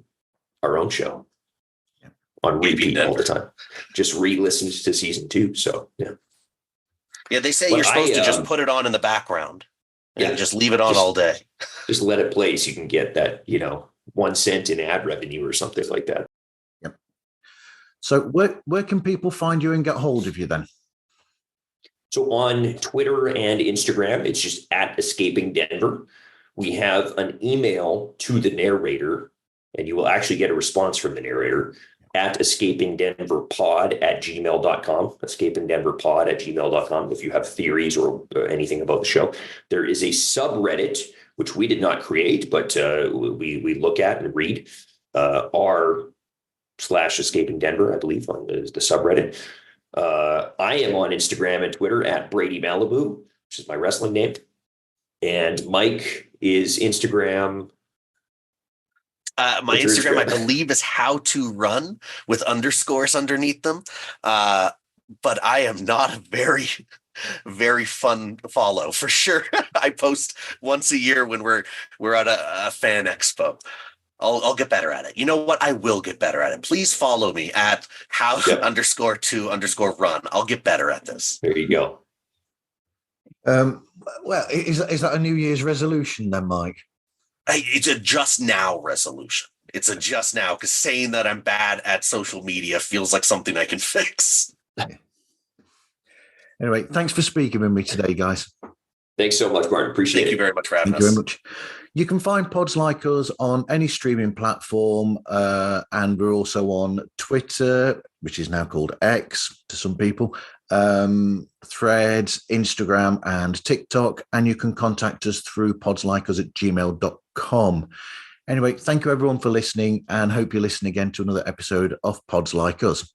our own show on repeat all the time. Just re-listened to season 2. So yeah, they say you're supposed to just put it on in the background. And just leave it on all day. Just let it play so you can get that 1 cent in ad revenue or something like that. Yep. So where can people find you and get hold of you then? So on Twitter and Instagram, it's just at Escaping Denver. We have an email to the narrator, and you will actually get a response from the narrator at escapingdenverpod@gmail.com, escapingdenverpod@gmail.com. If you have theories or anything about the show, there is a subreddit, which we did not create, but we look at and read, r/Escaping Denver, I believe, on the subreddit. I am on Instagram and Twitter at Brady Malibu, which is my wrestling name. And Mike is Instagram. My Instagram, I believe, is How to Run with underscores underneath them. But I am not a very, very fun follow for sure. I post once a year when we're at a fan expo. I'll get better at it. You know what? I will get better at it. Please follow me at how_to_run. I'll get better at this. There you go. Well, is that a New Year's resolution then, Mike? It's a just now resolution. It's a just now, because saying that I'm bad at social media feels like something I can fix. Anyway, thanks for speaking with me today, guys. Thanks so much, Martin. Appreciate it. Thank you very much for having us. Thank you very much. You can find Pods Like Us on any streaming platform, and we're also on Twitter, which is now called X to some people, Threads, Instagram, and TikTok. And you can contact us through podslikeus@gmail.com. Anyway, thank you everyone for listening, and hope you listen again to another episode of Pods Like Us.